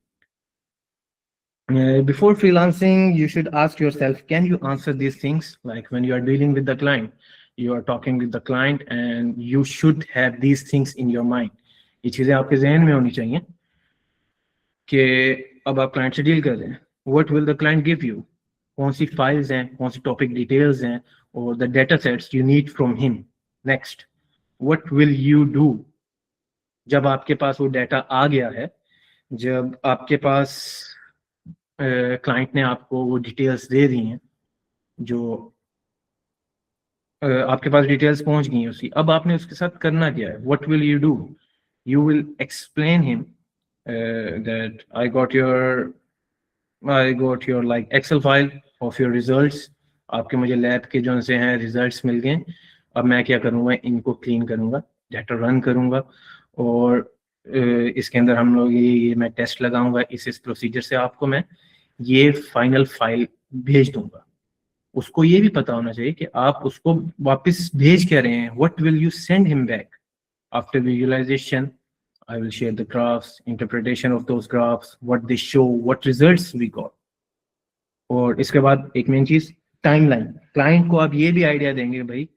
Before freelancing, you should ask yourself, can you answer these things? Like when you are dealing with the client, you are talking with the client and you should have these things in your mind. ये चीजें आपके जहन में होनी चाहिए कि अब आप क्लाइंट से डील कर रहे हैं. What will the client give you? कौन सी फाइल्स हैं, कौन सी टॉपिक डिटेल्स हैं, और the data sets you need from him. Next, what will you do जब आपके पास वो डाटा आ गया है, जब आपके पास क्लाइंट ने आपको वो डिटेल्स दे दी हैं, जो आपके पास डिटेल्स पहुंच गई हैं उसकी, अब आपने उसके साथ करना क्या है? What will you do? You will explain him that I got your like Excel file of your results. आपके मुझे लैब के जो से हैं रिजल्ट्स मिल गए. अब मैं क्या करूँगा, इनको क्लीन करूँगा, डाटा रन करूँगा, और इसके अंदर हम लोग ये मैं टेस्ट लगाऊंगा. इस प्रोसीजर से आपको मैं ये फाइनल फाइल भेज दूंगा. उसको ये भी पता होना चाहिए कि आप उसको वापस भेज क्या रहे हैं. What will you send him back? After visualization, I will share the graphs, interpretation of those graphs, what they show, what results we got. और इसके बाद एक मेन चीज, टाइमलाइन. क्लाइंट को आप ये भी आइडिया देंगे, भाई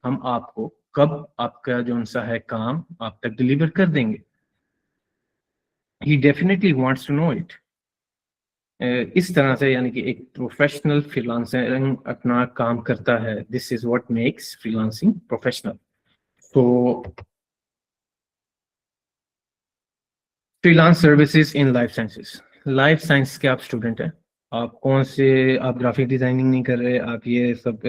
हम आपको कब आपका जो सा है काम आप तक डिलीवर कर देंगे. He definitely wants to know it. इस तरह से यानी कि एक प्रोफेशनल फ्रीलांसर अपना काम करता है. This is what makes freelancing professional. So freelance services in life sciences. Life science के आप स्टूडेंट हैं, आप कौन से, आप ग्राफिक डिजाइनिंग नहीं कर रहे, आप ये सब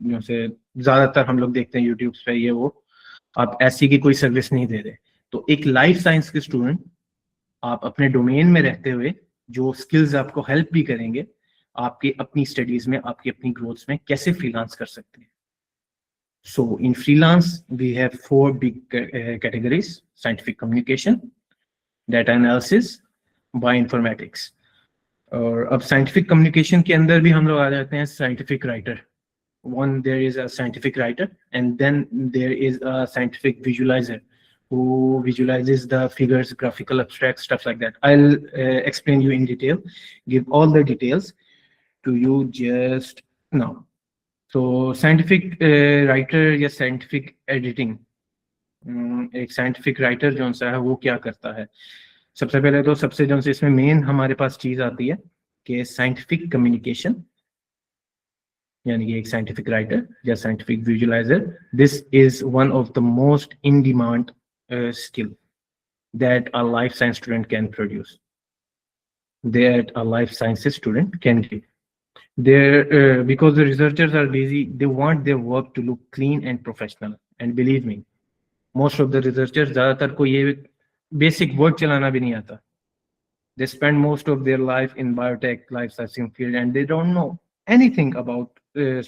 जो से ज्यादातर हम लोग देखते हैं यूट्यूब पे, ये वो, आप ऐसी की कोई सर्विस नहीं दे रहे. तो एक लाइफ साइंस के स्टूडेंट, आप अपने डोमेन में रहते हुए जो स्किल्स आपको हेल्प भी करेंगे आपकी अपनी स्टडीज में, आपकी अपनी ग्रोथ में, कैसे फ्रीलांस कर सकते हैं. So in freelance we have 4 big categories: scientific communication, data analysis, bioinformatics. और अब साइंटिफिक कम्युनिकेशन के अंदर भी हम लोग आ जाते हैं scientific writer. One, there is a scientific writer, and then there is a scientific visualizer who visualizes the figures, graphical abstract, stuff like that. I'll explain you in detail, give all the details to you just now. तो scientific writer या scientific editing, एक scientific writer जो सा है वो क्या करता है? सबसे पहले तो सबसे जो इसमें मेन हमारे पास चीज आती है कि साइंटिफिक कम्युनिकेशन, यानी कि एक साइंटिफिक राइटर या scientific visualiser, this is one of the most in demand skill that a life science student can produce, that a life sciences student can do. Because the researchers are busy, they want their work to look clean and professional. And believe me, most of the researchers, ज़्यादातर को ये basic word चलाना भी नहीं आता. They spend most of their life in biotech, life science field, and they don't know anything about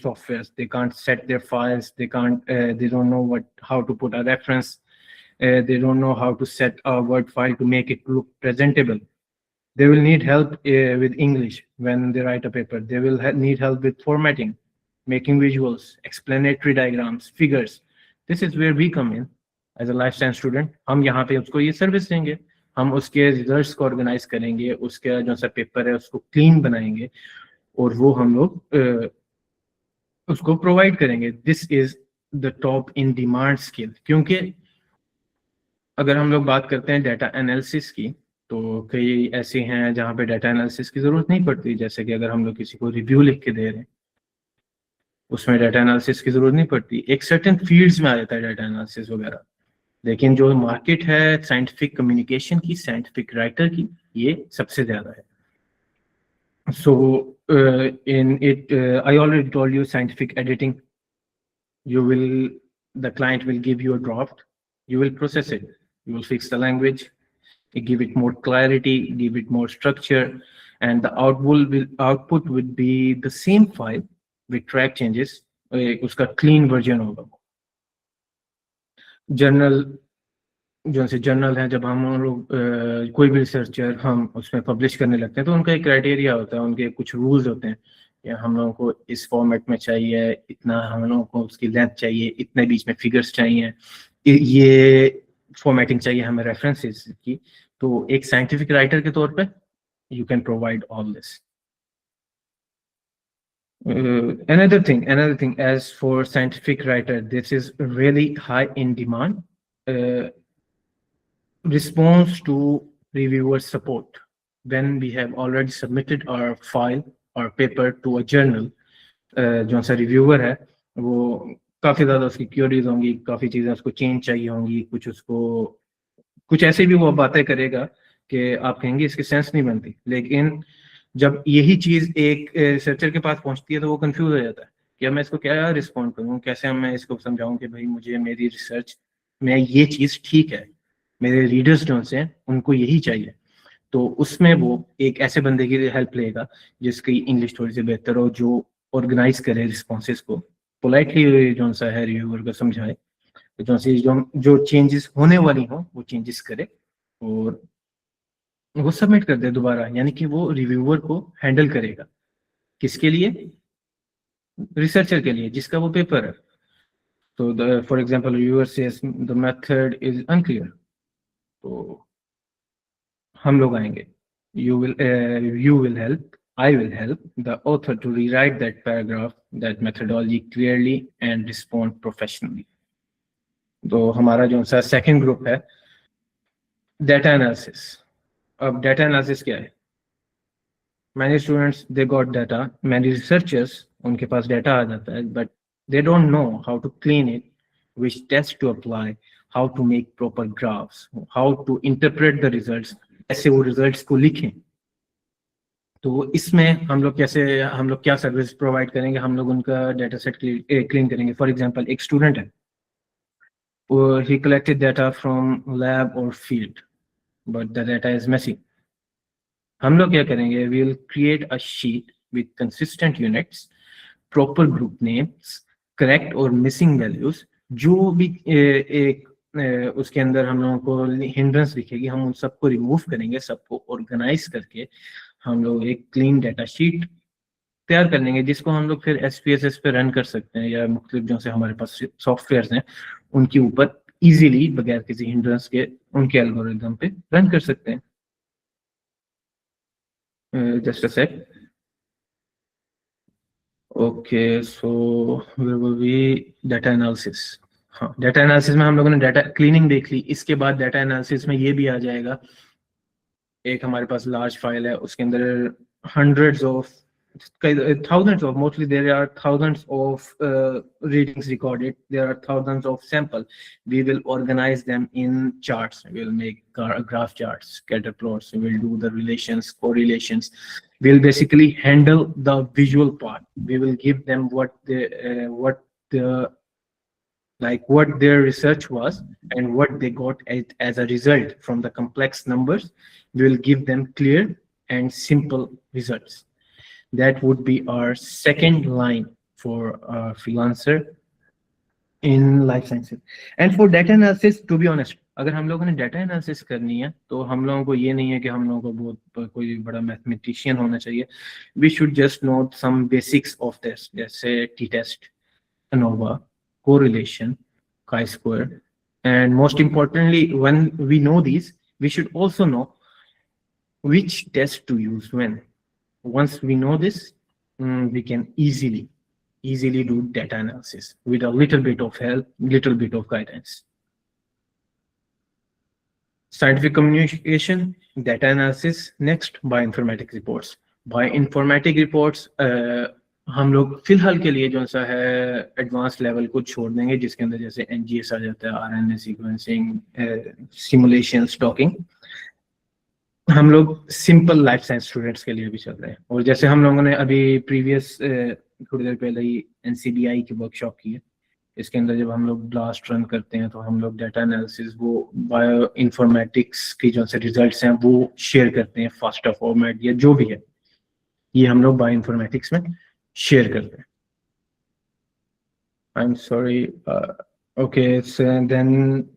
softwares. They can't set their files. They don't know how to put a reference. They don't know how to set a Word file to make it look presentable. They will need help with English when they write a paper. They will need help with formatting, making visuals, explanatory diagrams, figures. This is where we come in as a life science student. हम यहाँ पे उसको ये service देंगे, हम उसके results को organise करेंगे, उसका जो सा पेपर है उसको क्लीन बनाएंगे और वो हम लोग उसको प्रोवाइड करेंगे. This is the top in demand skill. क्योंकि अगर हम लोग बात करते हैं डाटा एनालिसिस की, तो कई ऐसे हैं जहाँ पे डाटा एनालिसिस की ज़रूरत नहीं पड़ती. जैसे कि अगर हम लोग किसी को रिव्यू लिख के दे रहे हैं, उसमें डाटा एनालिसिस की ज़रूरत नहीं पड़ती. एक सर्टेन फील्ड्स में आ जाता है डाटा एनालिसिस वगैरह. लेकिन जो मार्केट है साइंटिफिक कम्युनिकेशन की, साइंटिफिक राइटर की, ये सबसे ज़्यादा है. So in it, I already told you scientific editing. The client will give you a draft. You will process it. You will fix the language, give it more clarity, give it more structure, and the output would be the same file with track changes. उसका clean version होगा. Journal है, जब हम लोग कोई भी researcher हम उसमें पब्लिश करने लगते हैं तो उनका एक क्राइटेरिया होता है, उनके कुछ रूल्स होते हैं. या हम लोगों को इस फॉर्मेट में चाहिए, इतना हम लोगों को उसकी लेंथ चाहिए, इतने बीच में फिगर्स चाहिए, ये फॉर्मेटिंग चाहिए हमें रेफरेंसेस की. तो एक साइंटिफिक राइटर के तौर पे you can provide all this. Another thing, as for scientific writer, this is really high in demand. Response to reviewer support. When we have already submitted our file or paper to a journal, जो सा reviewer है वो काफ़ी ज़्यादा उसकी curies होंगी, काफ़ी चीज़ें उसको चेंज चाहिए होंगी, कुछ ऐसे भी वो बातें करेगा कि आप कहेंगे इसकी सेंस नहीं बनती. लेकिन जब यही चीज़ एक रिसर्चर के पास पहुंचती है तो वो कंफ्यूज हो जाता है कि मैं इसको क्या रिस्पॉन्ड करूँ, कैसे मैं इसको समझाऊं कि भाई मुझे मेरी रिसर्च में ये चीज़ ठीक है, मेरे रीडर्स जो हैं उनको यही चाहिए. तो उसमें वो एक ऐसे बंदे की हेल्प लेगा जिसकी इंग्लिश थोड़ी सी बेहतर हो, जो ऑर्गेनाइज करे रिस्पॉन्सेज को, पोलाइटली जो सा है रिव्यूअर को समझाए, जो चेंजेस होने वाली हो वो चेंजेस करे और वो सबमिट कर दे दोबारा. यानी कि वो रिव्यूअर को हैंडल करेगा. किसके लिए? रिसर्चर के लिए जिसका वो पेपर है. तो for example reviewer says the method is unclear, तो हम लोग आएंगे, you will help, I will help the author to rewrite that paragraph, that methodology clearly and respond professionally. तो हमारा जो सा सेकंड ग्रुप है डाटा एनालिसिस. अब डाटा एनालिसिस क्या है? Many students they got data, many researchers उनके पास data आ जाता है, but they don't know how to clean it, which test to apply, how to make proper graphs, how to interpret the results, कैसे वो results को लिखें. तो इसमें हम लोग क्या सर्विस प्रोवाइड करेंगे? हम लोग उनका डाटा सेट क्लीन करेंगे. फॉर एग्जांपल एक स्टूडेंट है, he collected data from lab or field, but the data is messy. हम लोग क्या करेंगे? we will create a sheet with consistent units, proper group names, correct or missing values. जो भी एक उसके अंदर हम लोगों को हिंड्रेंस दिखेगी, हम उन सबको रिमूव करेंगे, सबको ऑर्गेनाइज करके हम लोग एक क्लीन डाटा शीट तैयार कर लेंगे, जिसको हम लोग फिर SPSS पे रन कर सकते हैं या मुख्तलिफ जो से हमारे पास सॉफ्टवेयर्स हैं उनके ऊपर इजीली बगैर किसी हिंड्रेंस के उनके एल्गोरिथम पे रन कर सकते हैं. Just a sec. Okay, so where will be data analysis? हाँ, डाटा एनालिसिस में हम लोगों ने डाटा क्लीनिंग देख ली. इसके बाद डाटा एनालिसिस में ये भी आ जाएगा, एक हमारे पास लार्ज फाइल है, उसके अंदर hundreds of thousands of, mostly there are thousands of readings recorded, there are thousands of sample. We will organize them in charts, we will make graph charts, scatter plots, we will do the relations, correlations. We'll basically handle the visual part. We will give them what their research was and what they got as a result from the complex numbers. We will give them clear and simple results. That would be our second line for a freelancer in life sciences. And for data analysis, to be honest, अगर हम लोगों ने data analysis करनी है तो हम लोगों को ये नहीं है कि हम लोगों को बहुत कोई बड़ा मैथमेटिशियन होना चाहिए. We should just know some basics of this, जैसे t-test, ANOVA, correlation, chi-square, and most importantly, when we know these, we should also know which test to use when. Once we know this, we can easily do data analysis with a little bit of help, little bit of guidance. Scientific communication, data analysis. Next, bioinformatics reports. Bioinformatic reports, हम लोग फिलहाल के लिए जो सा है advance level को छोड़ देंगे, जिसके अंदर जैसे NGS आ जाता है, RNA सीक्वेंसिंग, सिमुलेशन, स्टॉकिंग. हम लोग सिंपल लाइफ साइंस स्टूडेंट्स के लिए भी चल रहे हैं. और जैसे हम लोगों ने अभी प्रीवियस थोड़ी देर पहले ही NCBI की वर्कशॉप की है, इसके अंदर जब हम लोग ब्लास्ट रन करते हैं तो हम लोग डाटा एनालिसिस, वो बायो इन्फॉर्मेटिक्स की जो से रिजल्ट्स हैं वो शेयर करते हैं, फास्टर फॉर्मेट या जो भी है, ये हम लोग बायो इन्फॉर्मेटिक्स में शेयर करते हैं. I'm sorry. Okay, so then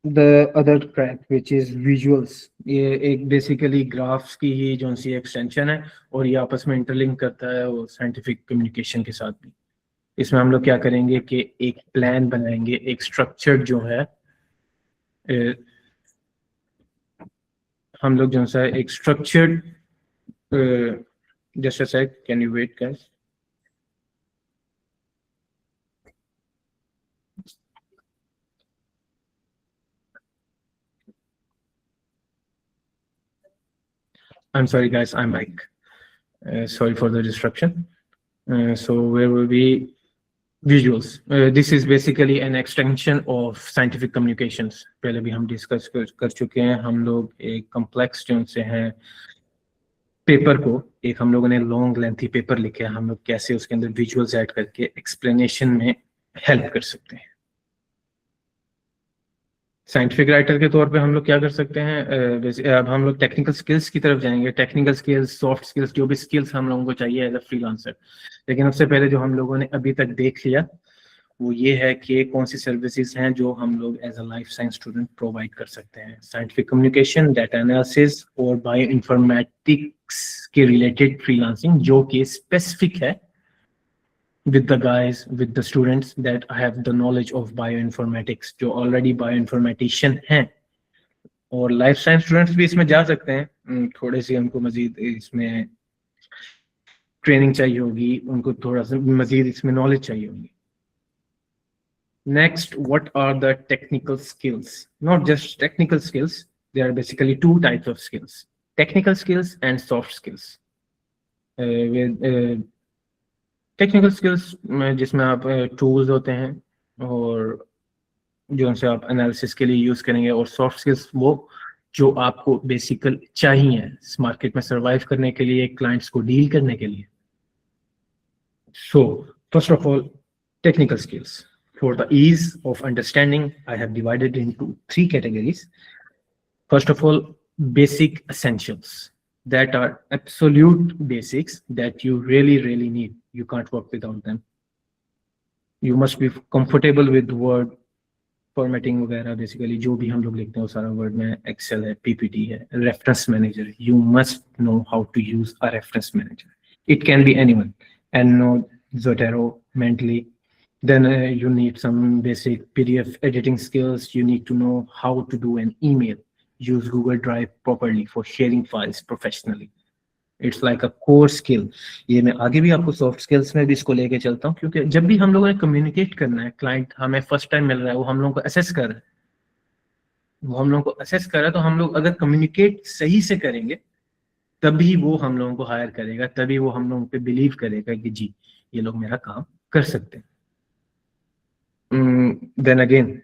the other track which is visuals, ये एक बेसिकली ग्राफ्स की ही जो सी एक्सटेंशन है और ये आपस में इंटरलिंक करता है वो साइंटिफिक कम्युनिकेशन के साथ भी. इसमें हम लोग क्या करेंगे कि एक प्लान बनाएंगे, एक स्ट्रक्चर जो है हम लोग जो सा एक structured, just a sec, can you wait guys? I'm sorry guys, I'm back. Sorry for the disruption. So where will be visuals? This is basically an extension of scientific communications. पहले भी हम डिस्कस कर चुके हैं. हम लोग एक complex जो से हैं पेपर को, एक हम लोगों ने लॉन्ग लेंथी पेपर लिखे हैं, हम लोग कैसे उसके अंदर विजुअल्स ऐड करके एक्सप्लेनेशन में हेल्प कर सकते हैं. साइंटिफिक राइटर के तौर पे हम लोग क्या कर सकते हैं, अब हम लोग टेक्निकल स्किल्स की तरफ जाएंगे. टेक्निकल स्किल्स, सॉफ्ट स्किल्स, जो भी स्किल्स हम लोगों को चाहिए एज अ फ्रीलांसर. लेकिन उससे पहले जो हम लोगों ने अभी तक देख लिया वो ये है कि कौन सी सर्विसेज हैं जो हम लोग as a life science student provide कर सकते हैं. साइंटिफिक कम्युनिकेशन, डाटा एनालिसिस और बायो इन्फॉर्मेटिक्स के रिलेटेड फ्रीलांसिंग, जो कि स्पेसिफिक है with the guys, with the students that have the knowledge of bioinformatics, जो already bioinformatician हैं. और life science students भी इसमें जा सकते हैं. थोड़े से हमको मजीद इसमें ट्रेनिंग चाहिए होगी, उनको थोड़ा सा मजीद इसमें नॉलेज चाहिए होगी. Next, what are the technical skills? Not just technical skills, there are basically two types of skills: technical skills and soft skills. Technical skills जिसमें आप टूल्स होते हैं और जो उनसे आप एनालिसिस के लिए यूज करेंगे, और सॉफ्ट स्किल्स वो जो आपको बेसिकल चाहिए इस मार्केट में सरवाइव करने के लिए, क्लाइंट्स को डील करने के लिए. So first of all, technical skills. For the ease of understanding, I have divided into 3 categories. First of all, basic essentials. That are absolute basics that you really need. You can't work without them. You must be comfortable with Word, formatting वगैरह. Basically जो भी हम लोग लिखते हैं वो सारा Word में, Excel है, PPT है, reference manager. You must know how to use a reference manager. It can be anyone. EndNote, Zotero, Mendeley. Then you need some basic PDF editing skills. You need to know how to do an email. Use Google Drive properly for sharing files professionally. It's like a core skill. ये मैं आगे भी आपको soft skills में भी इसको लेके चलता हूँ, क्योंकि जब भी हम लोगों ने कम्युनिकेट करना है, क्लाइंट हमें फर्स्ट टाइम मिल रहा है, वो हम लोगों को असेस कर रहा है, तो हम लोग अगर कम्युनिकेट सही से करेंगे तभी वो हम लोगों को हायर करेगा, तभी वो हम लोगों पे बिलीव करेगा कि जी ये लोग मेरा काम कर सकते हैं। देन अगेन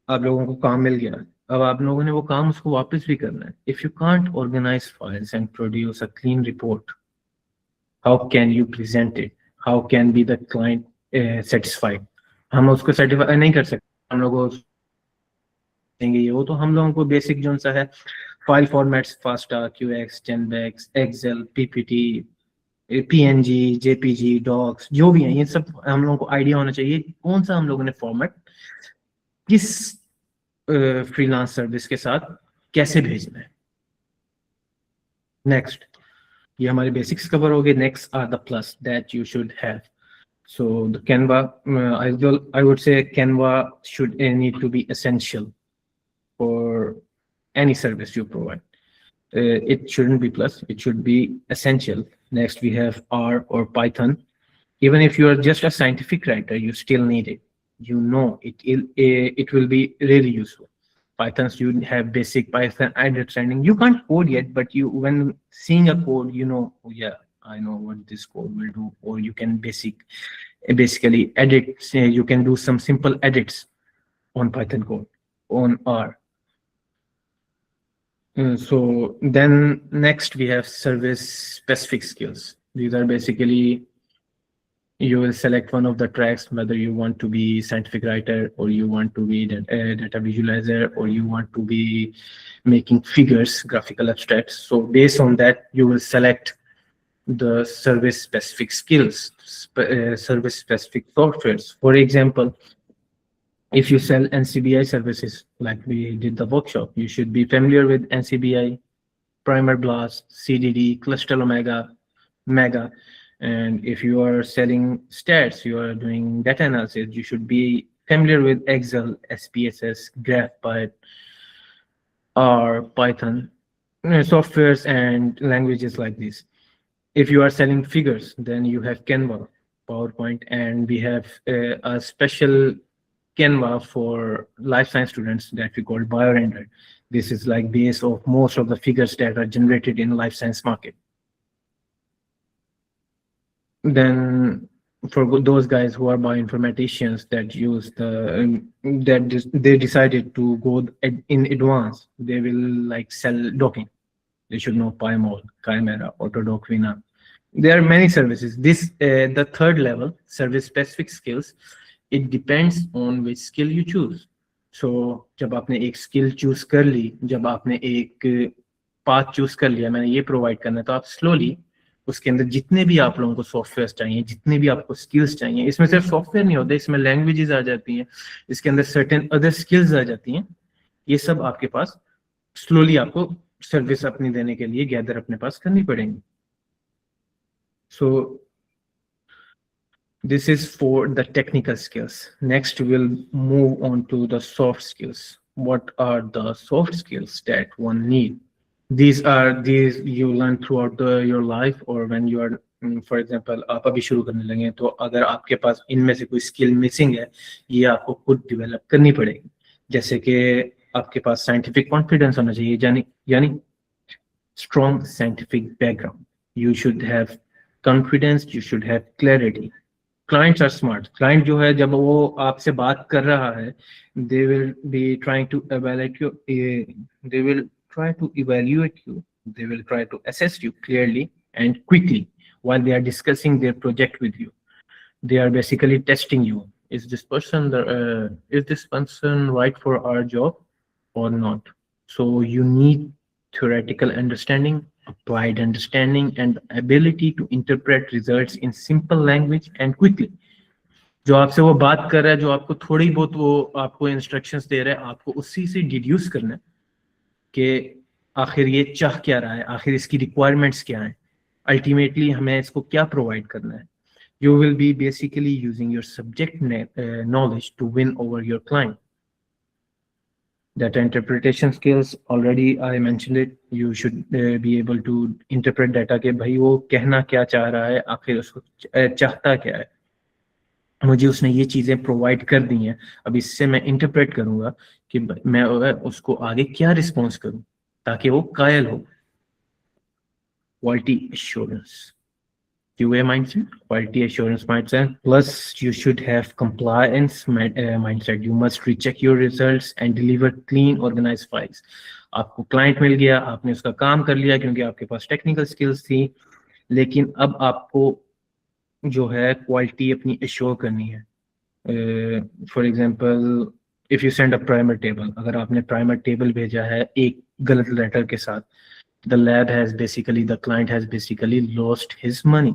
आप लोगों को काम मिल गया, अब आप लोगों ने वो काम उसको वापस भी करना है। If you can't organise files and produce a clean report, how can you present it, how can be the client satisfied? हम उसको सेटिस्फाई नहीं कर सकते, हम लोग देंगे ये वो, तो हम लोगों को बेसिक जो सा है file formats, FASTA, QX, GenBanks, Excel, PPT, PNG, JPG, docs, जो भी है ये सब हम लोगों को आइडिया होना चाहिए कौन सा हम लोगों ने फॉर्मेट किस फ्रीलांस सर्विस के साथ कैसे भेजना है। नेक्स्ट, ये हमारे बेसिक्स कवर हो गए। Next are the plus that you should have. So the Canva, I would say Canva should need to be essential for any service you provide. It shouldn't be plus, it should be essential. Next, we have R or Python. Even if you are just a scientific writer, you still need it. You know, it will be really useful. Pythons, you have basic Python understanding. You can't code yet, but you, when seeing a code, you know, oh yeah, I know what this code will do. Or you can basically edit, say you can do some simple edits on Python code, on R. So then next we have service specific skills. These are basically, you will select one of the tracks, whether you want to be scientific writer, or you want to be data visualizer, or you want to be making figures, graphical abstracts. So based on that, you will select the service specific skills, service specific softwares. For example, if you sell NCBI services, like we did the workshop, you should be familiar with NCBI, Primer Blast, CDD, Cluster Omega, Mega. And if you are selling stats, you are doing data analysis, you should be familiar with Excel, SPSS, GraphPy, R, Python, softwares and languages like this. If you are selling figures, then you have Canva, PowerPoint, and we have a special Canva for life science students that we call BioRender. This is like base of most of the figures that are generated in life science market. Then for those guys who are bioinformaticians that use they decided to go in advance, they will like sell docking. They should know PyMol, Chimera, Autodoc, Vina. There are many services. This the third level, service specific skills. It depends on which skill you choose. So जब आपने एक skill choose कर ली, जब आपने एक path choose कर लिया, मैंने ये provide करना है, तो आप slowly उसके अंदर जितने भी आप लोगों को सॉफ्टवेयर चाहिए, जितने भी आपको स्किल्स चाहिए, इसमें सिर्फ सॉफ्टवेयर नहीं होते, इसमें लैंग्वेजेस आ जाती हैं, इसके अंदर सर्टेन अदर स्किल्स आ जाती हैं, ये सब आपके पास स्लोली आपको सर्विस अपनी देने के लिए गैदर अपने पास करनी पड़ेंगी. सो this is for the technical skills. Next we'll move on to the soft skills. What are the soft skills that one need? These you learn throughout your life, or when you are, for example, आप अभी शुरू करने लगे तो अगर आपके पास इनमें से कोई स्किल मिसिंग है, ये आपको खुद डेवलप करनी पड़ेगी. जैसे कि आपके पास साइंटिफिक कॉन्फिडेंस होना चाहिए, यानी strong scientific background. You should have confidence, you should have clarity. Clients are smart. Client जो है, जब वो आपसे बात कर रहा है, they will be trying to evaluate you. They will try to evaluate you. They will try to assess you clearly and quickly while they are discussing their project with you. They are basically testing you. Is this person right for our job or not? So you need theoretical understanding, applied understanding, and ability to interpret results in simple language and quickly. जो आपसे वो बात कर रहा है, जो आपको थोड़ी बहुत वो आपको इंस्ट्रक्शंस दे रहा है, आपको उसी से डिड्यूस करना है कि आखिर ये चाह क्या रहा है, आखिर इसकी रिक्वायरमेंट्स क्या हैं, अल्टीमेटली हमें इसको क्या प्रोवाइड करना है. You will be basically using your subject knowledge to win over your client. Data interpretation skills, already I mentioned it. You should be able to interpret data के भाई वो कहना क्या चाह रहा है, आखिर उसको चाहता क्या है, मुझे उसने ये चीजें प्रोवाइड कर दी हैं, अब इससे मैं इंटरप्रेट करूंगा कि मैं उसको आगे क्या रिस्पॉन्स करूं ताकि वो कायल हो. Quality assurance, QA mindset, quality assurance mindset, plus you should have compliance mindset. You must recheck your results and deliver clean, organized files. आपको क्लाइंट मिल गया, आपने उसका काम कर लिया क्योंकि आपके पास टेक्निकल स्किल्स थी, लेकिन अब आपको जो है क्वालिटी अपनी एश्योर करनी है. For example, if you send a primer table, अगर आपने प्राइमर टेबल भेजा है एक गलत लेटर के साथ, the client has basically lost his money.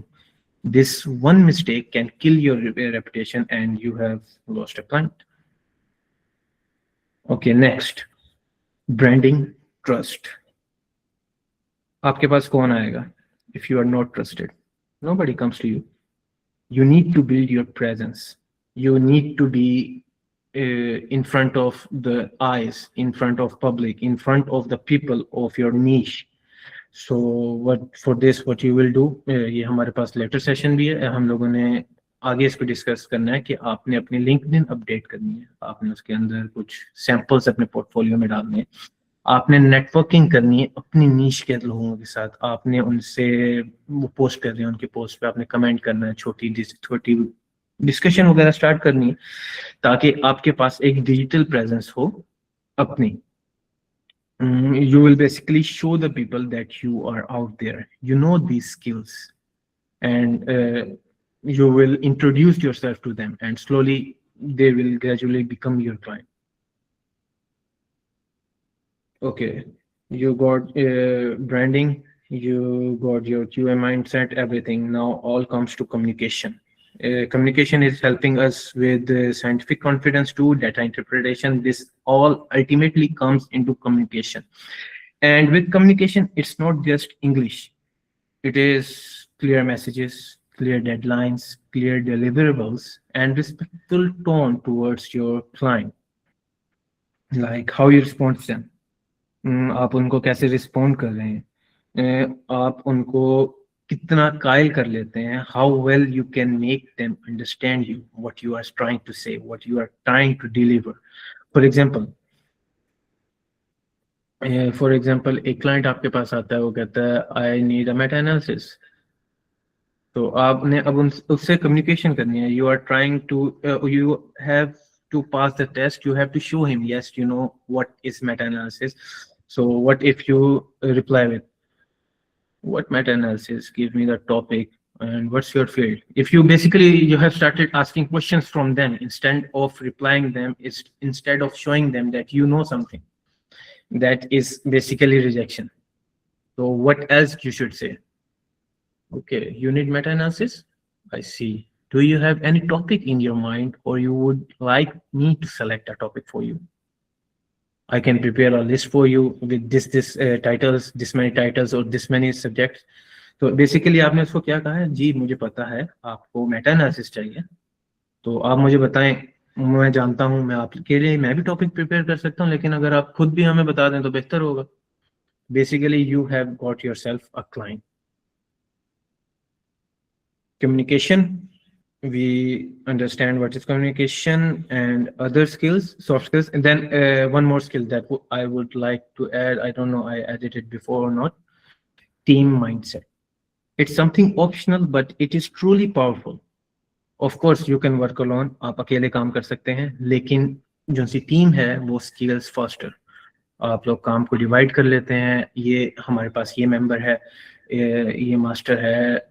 This one mistake can kill your reputation and you have lost a client. Okay, next, branding trust. आपके पास कौन आएगा if you are not trusted? Nobody comes to you. You need to build your presence. You need to be in front of the eyes, in front of public, in front of the people of your niche. So what you will do, ये हमारे पास letter session भी है, हम लोगों ने आगे इसको discuss करना है कि आपने अपनी लिंक्डइन अपडेट करनी है, आपने उसके अंदर कुछ सैंपल्स अपने पोर्टफोलियो में डालने हैं, आपने नेटवर्किंग करनी है अपनी नीश के लोगों के साथ, आपने उनसे वो पोस्ट कर रहे हैं, उनके पोस्ट पे आपने कमेंट करना है, छोटी डिस्कशन वगैरह स्टार्ट करनी है ताकि आपके पास एक डिजिटल प्रेजेंस हो अपनी. You will basically show the people that you are out there, you know these skills, and you will introduce yourself to them, and slowly they will gradually become your client. Okay, you got branding, you got your QA mindset, everything. Now all comes to communication. Communication is helping us with scientific confidence too, data interpretation. This all ultimately comes into communication. And with communication, it's not just English. It is clear messages, clear deadlines, clear deliverables, and respectful tone towards your client. Like how you respond to them. आप उनको कैसे respond कर रहे हैं, आप उनको कितना कायल कर लेते हैं, how well you can make them understand you, what you are trying to say, what you are trying to deliver. For example, एक client आपके पास आता है, वो कहता है I need a meta analysis. तो आपने अब उससे communication करनी है. You are trying to you have to pass the test. You have to show him, yes, you know what is meta analysis. So what if you reply with, what meta-analysis, give me the topic and what's your field? If you have started asking questions from them instead of replying them, instead of showing them that you know something, that is basically rejection. So what else you should say? Okay, you need meta-analysis? I see. Do you have any topic in your mind, or you would like me to select a topic for you? I can prepare a list for you with this titles, this many titles or this many subjects. तो basically आपने उसको क्या कहा है, जी मुझे पता है आपको मेटा एनालिसिस चाहिए, तो आप मुझे बताएं, मैं जानता हूं मैं आपके लिए मैं भी टॉपिक प्रिपेयर कर सकता हूं, लेकिन अगर आप खुद भी हमें बता दें तो बेहतर होगा. Basically you have got yourself a client. Communication, we understand what is communication and other skills, soft skills, and then one more skill that I would like to add. I don't know I added it before or not. Team mindset. It's something optional, but it is truly powerful. Of course, you can work alone. आप अकेले काम कर सकते हैं, लेकिन जो सी team है वो skills faster. आप लोग काम को डिवाइड कर लेते हैं. ये हमारे पास ये मेंबर है, ये मास्टर है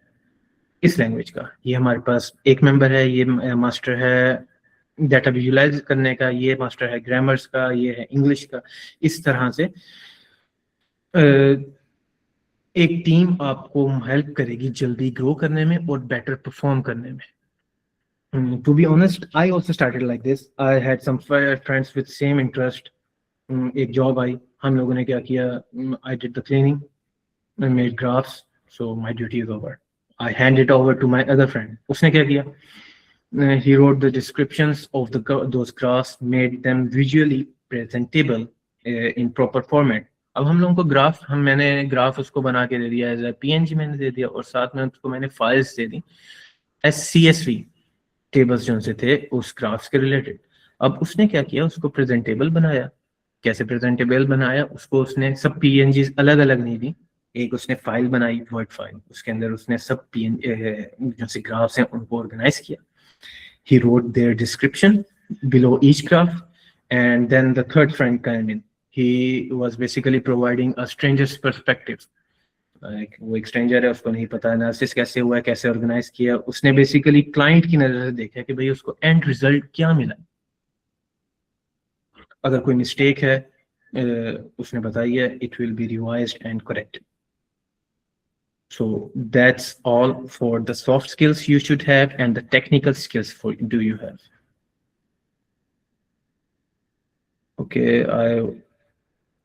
इस लैंग्वेज का, ये हमारे पास एक मेंबर है, ये मास्टर है डाटा विजुअलाइज करने का, ये मास्टर है ग्रामर्स का, ये है इंग्लिश का. इस तरह से एक टीम आपको हेल्प करेगी जल्दी ग्रो करने में और बेटर परफॉर्म करने में. To be honest, I also started like this. I had some friends with same interest. एक जॉब आई, हम लोगों ने क्या किया, I did the cleaning, I made graphs, so my duty is over. I hand it over to my other friend. उसने क्या किया, he wrote the descriptions of those graphs, made them visually presentable in proper format. अब हम लोगों को मैंने graph उसको बना के दे दिया, एज ए PNG मैंने दे दिया, और साथ में उसको मैंने फाइल्स दे दी एज CSV टेबल्स जो से थे उस ग्राफ्स के रिलेटेड। अब उसने क्या किया, उसको प्रेजेंटेबल बनाया। कैसे प्रेजेंटेबल बनाया, उसको उसने सब PNGs अलग अलग नहीं दी, एक उसने फाइल बनाई, वर्ड फाइल, उसके अंदर उसने सब जो से ग्राफ्स हैं उनको ऑर्गेनाइज किया। He wrote their description below each graph, and then the third friend came in. He was basically providing a stranger's perspective. Like वो एक स्ट्रेंजर है, उसको नहीं पता एनालिसिस कैसे हुआ है, कैसे ऑर्गेनाइज किया, उसने बेसिकली क्लाइंट की नजर से देखा कि भाई उसको एंड रिजल्ट क्या मिला। अगर कोई मिस्टेक है उसने बताई है, it will be revised and corrected. So that's all for the soft skills you should have, and the technical skills do you have. Okay,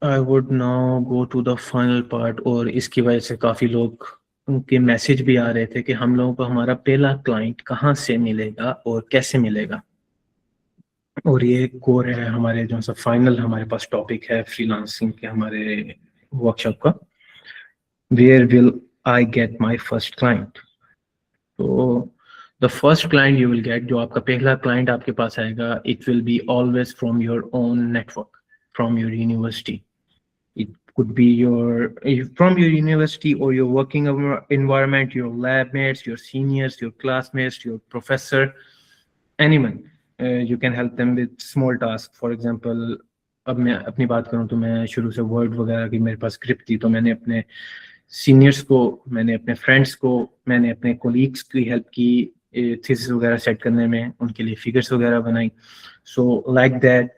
I would now go to the final part. और इसकी वजह से काफ़ी लोग उनके message भी आ रहे थे कि हम लोगों को हमारा पहला क्लाइंट कहाँ से मिलेगा और कैसे मिलेगा, और ये कोर है हमारे जो सा फाइनल हमारे पास टॉपिक है फ्रीलांसिंग के हमारे वर्कशॉप का। Where will I get my first client? तो the first client you will get, जो आपका पहला client आपके पास आएगा, it will be always from your own network, from your university. It could be from your university or your working environment, your lab mates, your seniors, your classmates, your professor, anyone. You can help them with small tasks. For example, अब मैं अपनी बात करूँ तो मैं शुरू से word वगैरह की मेरे पास स्क्रिप्ट थी, तो मैंने अपने सीनियर्स को, मैंने अपने फ्रेंड्स को, मैंने अपने कोलीग्स की हेल्प की थीसिस वगैरह सेट करने में, उनके लिए फिगर्स वगैरह बनाई। So like that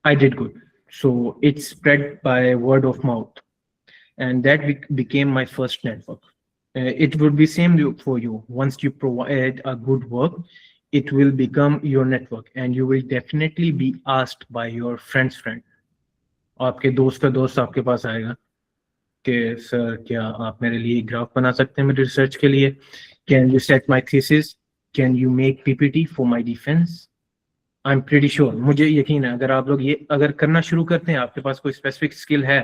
I did good, so it spread by word of mouth, and that became my first network. It would be same for you. Once you provide a good work, it will become your network, and you will definitely be asked by your friend's friend. आपके दोस्त का दोस्त आपके पास आएगा कि sir क्या आप मेरे लिए ग्राफ बना सकते हैं मेरे रिसर्च के लिए, can you set my thesis, can you make PPT for my defence. I am pretty sure, मुझे यकीन है अगर आप लोग ये अगर करना शुरू करते हैं, आपके पास कोई स्पेसिफिक स्किल है,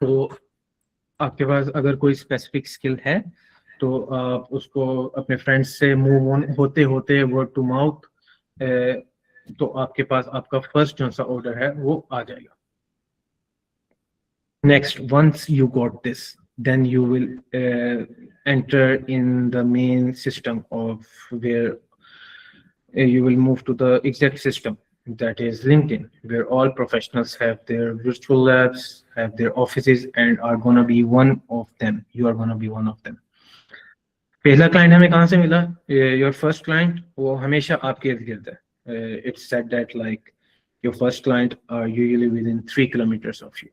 तो आपके पास अगर कोई स्पेसिफिक स्किल है तो आप उसको अपने फ्रेंड्स से मूव ऑन होते होते वर्ड टू माउथ, तो आपके पास आपका फर्स्ट जो सा ऑर्डर है वो आ जाएगा। Next, once you got this, then you will enter in the main system of where you will move to the exact system, that is LinkedIn, where all professionals have their virtual labs, have their offices, and are going to be one of them. You are going to be one of them. पहला client हमें कहाँ से मिला? Your first client वो हमेशा आपके इर्द गिर्द है. It's said that like your first client are usually within 3 kilometers of you.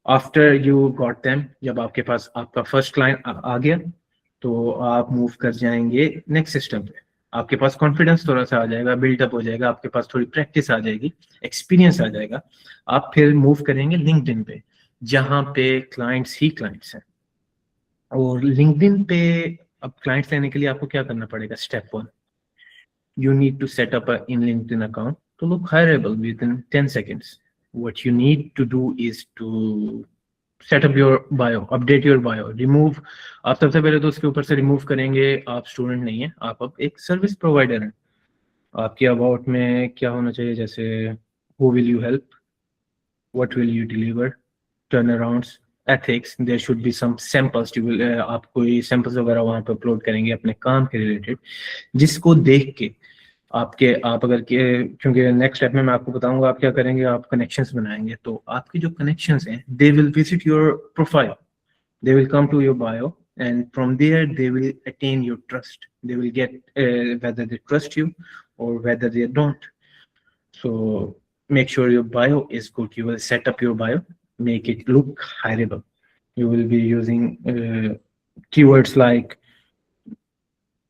After you got them, जब आपके पास आपका फर्स्ट क्लाइंट आ गया तो आप मूव कर जाएंगे नेक्स्ट सिस्टम पे। आपके पास कॉन्फिडेंस थोड़ा सा आ जाएगा, बिल्डअप हो जाएगा, आपके पास थोड़ी प्रैक्टिस आ जाएगी, एक्सपीरियंस आ जाएगा। आप फिर मूव करेंगे लिंक्डइन पे, जहाँ पे क्लाइंट्स ही क्लाइंट्स हैं। और लिंक्डइन पे अब क्लाइंट्स लेने के लिए आपको क्या करना पड़ेगा? Step 1, you need to set up an in LinkedIn account to look hireable within 10 seconds. What you need to do is to set up your bio, update your bio, remove, आप सबसे पहले तो उसके ऊपर से रिमूव करेंगे आप student नहीं है, आप अब एक सर्विस प्रोवाइडर हैं। आपके अबाउट में क्या होना चाहिए? जैसे who will you help, what will you deliver, turnarounds, ethics, there should be some samples, you will आप कोई samples वगैरह वहाँ पे अपलोड करेंगे अपने काम के रिलेटेड, जिसको देख के आप अगर क्योंकि नेक्स्ट स्टेप में मैं आपको बताऊंगा आप क्या करेंगे, आप कनेक्शंस बनाएंगे। तो आपके जो कनेक्शंस हैं, they will visit your profile, they will come to your bio, and from there they will attain your trust, they will get whether they trust you or whether they don't. So make sure your bio is good. You will set up your bio, make it look hireable. You will be using keywords like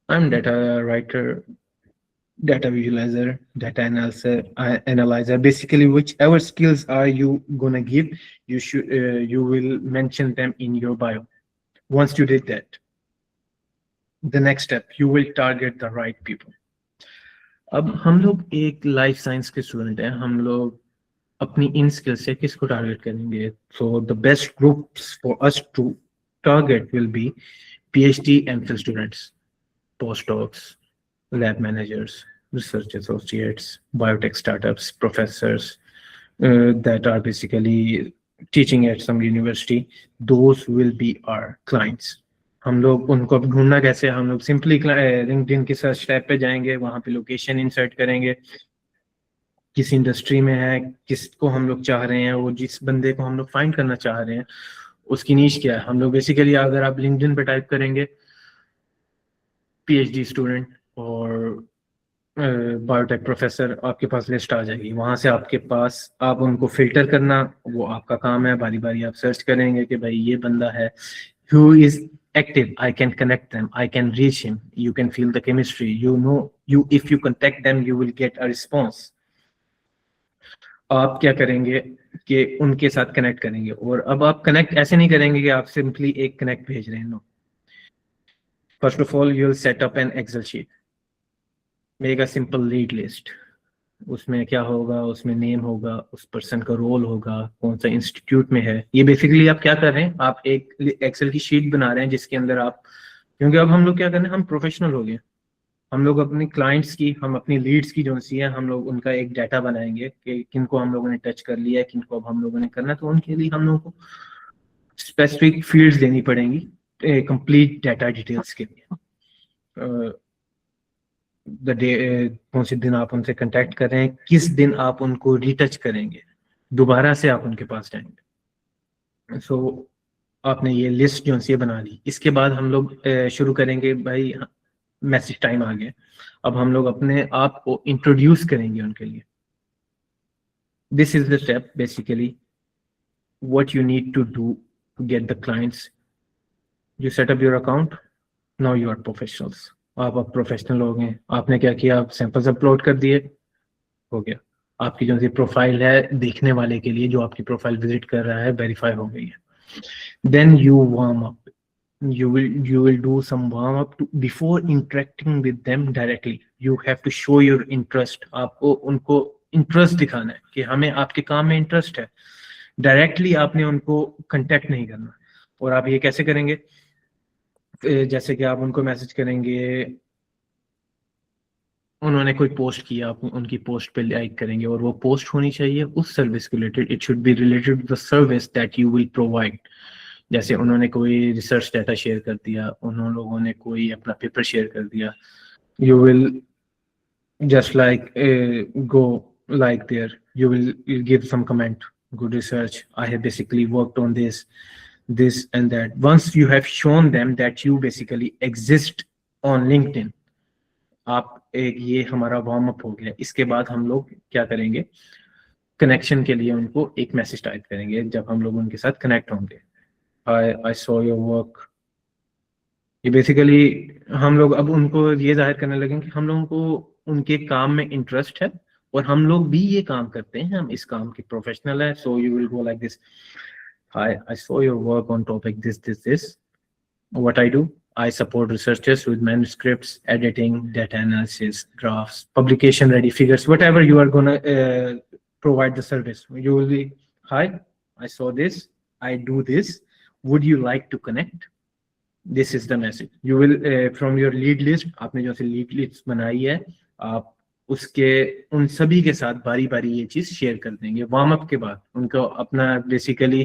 I'm data writer, data visualizer, data analyzer, basically whichever skills are you gonna give, you will mention them in your bio. Once you did that, the next step, you will target the right people. अब हम लोग एक life science के student हैं, हम लोग अपनी इन skill से किसको टारगेट करेंगे? So the best groups for us to target will be PhD MPhil students, postdocs, lab managers, research associates, biotech startups, professors that are basically teaching at some university. Those will be our clients. हम लोग उनको अब ढूंढना कैसे? हम लोग simply LinkedIn की search tab पे जाएंगे, वहां पे लोकेशन इंसर्ट करेंगे, किस इंडस्ट्री में है, किसको हम लोग चाह रहे हैं, वो जिस बंदे को हम लोग फाइंड करना चाह रहे हैं उसकी नीश क्या है। हम लोग बेसिकली अगर आप लिंक्डइन पे टाइप करेंगे PhD स्टूडेंट और बायोटेक प्रोफेसर, आपके पास लिस्ट आ जाएगी। वहां से आपके पास, आप उनको फिल्टर करना वो आपका काम है। बारी बारी आप सर्च करेंगे कि भाई ये बंदा है, who is active, I can connect them, I can reach him, you can feel the chemistry, you know, if you contact them you will get a response. आप क्या करेंगे कि उनके साथ कनेक्ट करेंगे। और अब आप कनेक्ट ऐसे नहीं करेंगे कि आप सिंपली एक कनेक्ट भेज रहे हैं, no. First of all you will set up an Excel sheet, make a simple lead list. उसमें क्या होगा? उसमें नेम होगा, उस पर्सन का रोल होगा, कौन सा इंस्टीट्यूट में है। ये बेसिकली आप क्या कर रहे हैं, आप एक एक्सेल की शीट बना रहे हैं जिसके अंदर आप, क्योंकि अब हम लोग क्या कर रहे हैं, हम प्रोफेशनल हो गए, हम लोग अपने क्लाइंट्स की, हम अपनी लीड्स की जो सी है, हम लोग उनका एक डाटा बनाएंगे कि किनको हम लोगों ने टच कर लिया है, किनको अब हम लोगों ने करना है। तो उनके लिए हम लोगों को स्पेसिफिक फील्ड्स देनी पड़ेंगी कंप्लीट डाटा डिटेल्स के लिए। द डे, कौन से दिन आप उनसे कांटेक्ट कर रहे हैं, किस दिन आप उनको रीटच करेंगे, दोबारा से आप उनके पास जाएंगे। सो आपने ये लिस्ट जो सी बना ली। इसके बाद हम लोग शुरू करेंगे, भाई मैसेज टाइम आ गया, अब हम लोग अपने आप को इंट्रोड्यूस करेंगे उनके लिए। This is the step basically what you need to do to get the clients. You set up your account, now you are professionals. आप अब प्रोफेशनल हो गए। आपने क्या किया, आप सैंपल्स अपलोड कर दिए, हो गया। आपकी जो सी प्रोफाइल है देखने वाले के लिए, जो आपकी प्रोफाइल विजिट कर रहा है, वेरीफाई हो गई है। Then you warm up, you will do some warm up before interacting with them directly. You have to show your interest. आपको उनको इंटरेस्ट दिखाना है कि हमें आपके काम में इंटरेस्ट है। डायरेक्टली आपने उनको कांटेक्ट नहीं करना। और आप ये कैसे करेंगे? जैसे कि आप उनको मैसेज करेंगे, उन्होंने कोई पोस्ट किया, आप उनकी पोस्ट पे लाइक करेंगे, और वो पोस्ट होनी चाहिए उस सर्विस के related. It should be related to the service that you will provide. जैसे उन्होंने कोई रिसर्च डाटा शेयर कर दिया, उन लोगों ने कोई अपना पेपर शेयर कर दिया, you will just like go like there, you will give some comment, good research, I have basically worked on this and that. Once you have shown them that you basically exist on LinkedIn, आप एक, ये हमारा warm up हो गया। इसके बाद हम लोग क्या करेंगे, कनेक्शन के लिए उनको एक मैसेज टाइप करेंगे जब हम लोग उनके साथ कनेक्ट होंगे। I saw your work. ये बेसिकली हम लोग अब उनको ये जाहिर करने लगेंगे कि हम लोगों को उनके काम में इंटरेस्ट है और हम लोग भी ये काम करते हैं, हम इस काम के प्रोफेशनल है। So you will go like this. Hi, I saw your work on topic this. What I do, I support researchers with manuscripts, editing, data analysis, drafts, publication ready figures, whatever you are gonna provide the service. You will be, hi, I saw this, I do this. Would you like to connect? This is the message. You will from your lead list, आपने जो सी lead list बनाई है, आप उसके उन सभी के साथ बारी बारी ये चीज शेयर कर देंगे। वार्म अप के बाद उनको अपना बेसिकली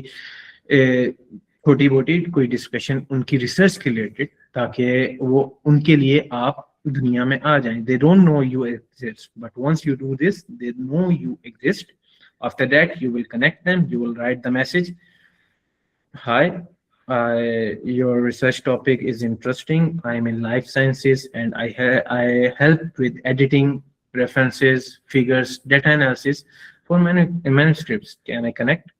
छोटी मोटी कोई डिस्कशन उनकी रिसर्च के रिलेटेड, ताकि वो उनके लिए आप दुनिया में आ जाएं। They don't know you exist, but once you do this, they know you exist. After that, you will connect them. You will write the message. Hi, your research topic is interesting. I'm in life sciences and I help with editing, references, figures, data analysis for manuscripts. Can I connect?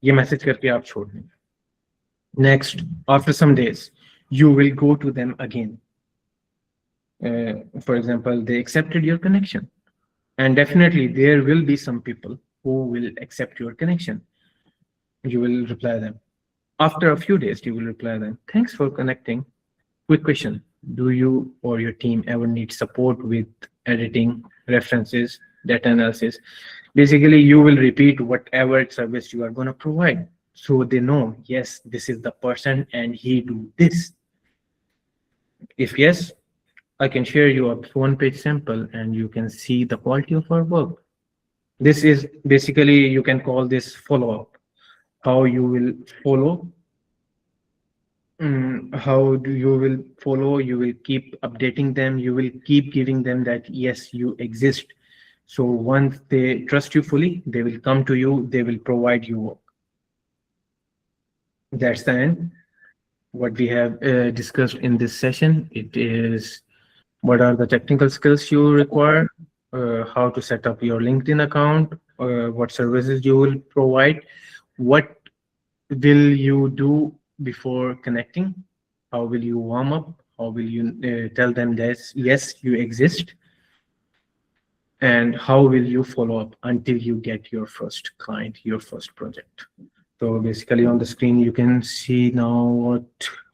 ये message करके आप छोड़ देंगे। Next, after some days, you will go to them again. For example, they accepted your connection, and definitely there will be some people who will accept your connection. You will reply them. After a few days, you will reply them, thanks for connecting. Quick question, do you or your team ever need support with editing, references, data analysis. Basically, you will repeat whatever service you are going to provide. So they know, yes, this is the person and he do this. If yes, I can share you a one-page sample and you can see the quality of our work. This is basically, you can call this follow-up. How you will follow, how do you will follow, you will keep updating them, you will keep giving them that, yes, you exist. So once they trust you fully, they will come to you, they will provide you work. That's the end. What we have discussed in this session, it is what are the technical skills you require, how to set up your LinkedIn account, what services you will provide, what will you do before connecting, how will you warm up, how will you tell them that yes, you exist, and how will you follow up until you get your first client, your first project. So basically on the screen, you can see now what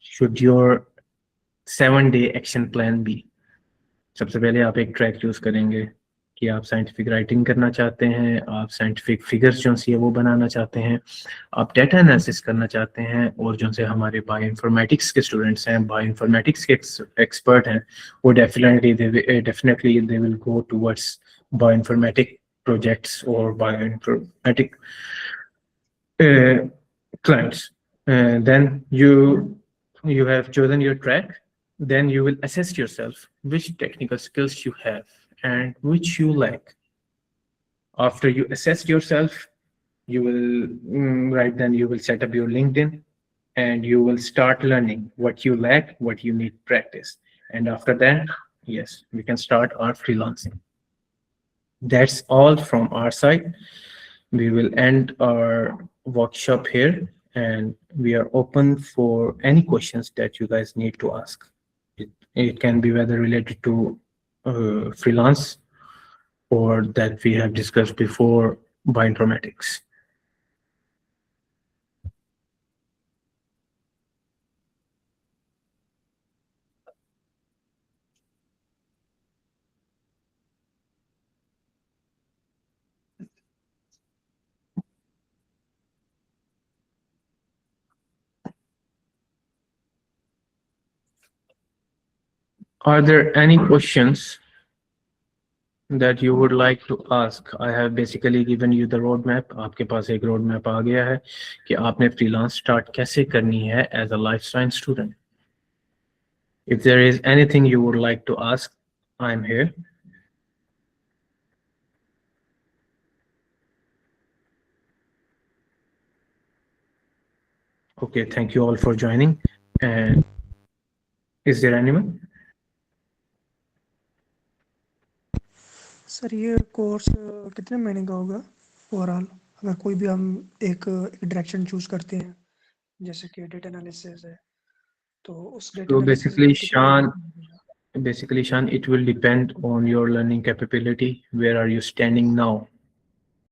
should your 7-day action plan be. सबसे पहले आप एक track choose करेंगे कि आप scientific writing करना चाहते हैं, आप साइंटिफिक फिगर्स जो सी है वो बनाना चाहते हैं, आप डेटा एनालिसिस करना चाहते हैं, और जो से हमारे बायो इन्फॉर्मेटिक्स के स्टूडेंट्स हैं, बायो इन्फॉर्मेटिक्स के एक्सपर्ट हैं, वो definitely they will go towards bioinformatic projects और bioinformatic clients. Then you have chosen your track. Then you will assess yourself which technical skills you have and which you lack. After you assess yourself, you will you will set up your LinkedIn and you will start learning what you lack, what you need practice. And after that, yes, we can start our freelancing. That's all from our side. We will end our workshop here and we are open for any questions that you guys need to ask. It can be whether related to freelance or that we have discussed before, bioinformatics. Are there any questions that you would like to ask? I have basically given you the roadmap. आपके पास एक roadmap आ गया है कि आपने freelance start कैसे करनी है as a life science student. If there is anything you would like to ask, I'm here. Okay, thank you all for joining. And is there anyone? Sir ये कोर्स कितने महीने का होगा ओवरऑल, अगर कोई भी हम एक डायरेक्शन चूज करते हैं जैसे कि डेटा एनालिसिस है तो उस data So basically Shan, it will depend on your learning capability. Where are you standing now?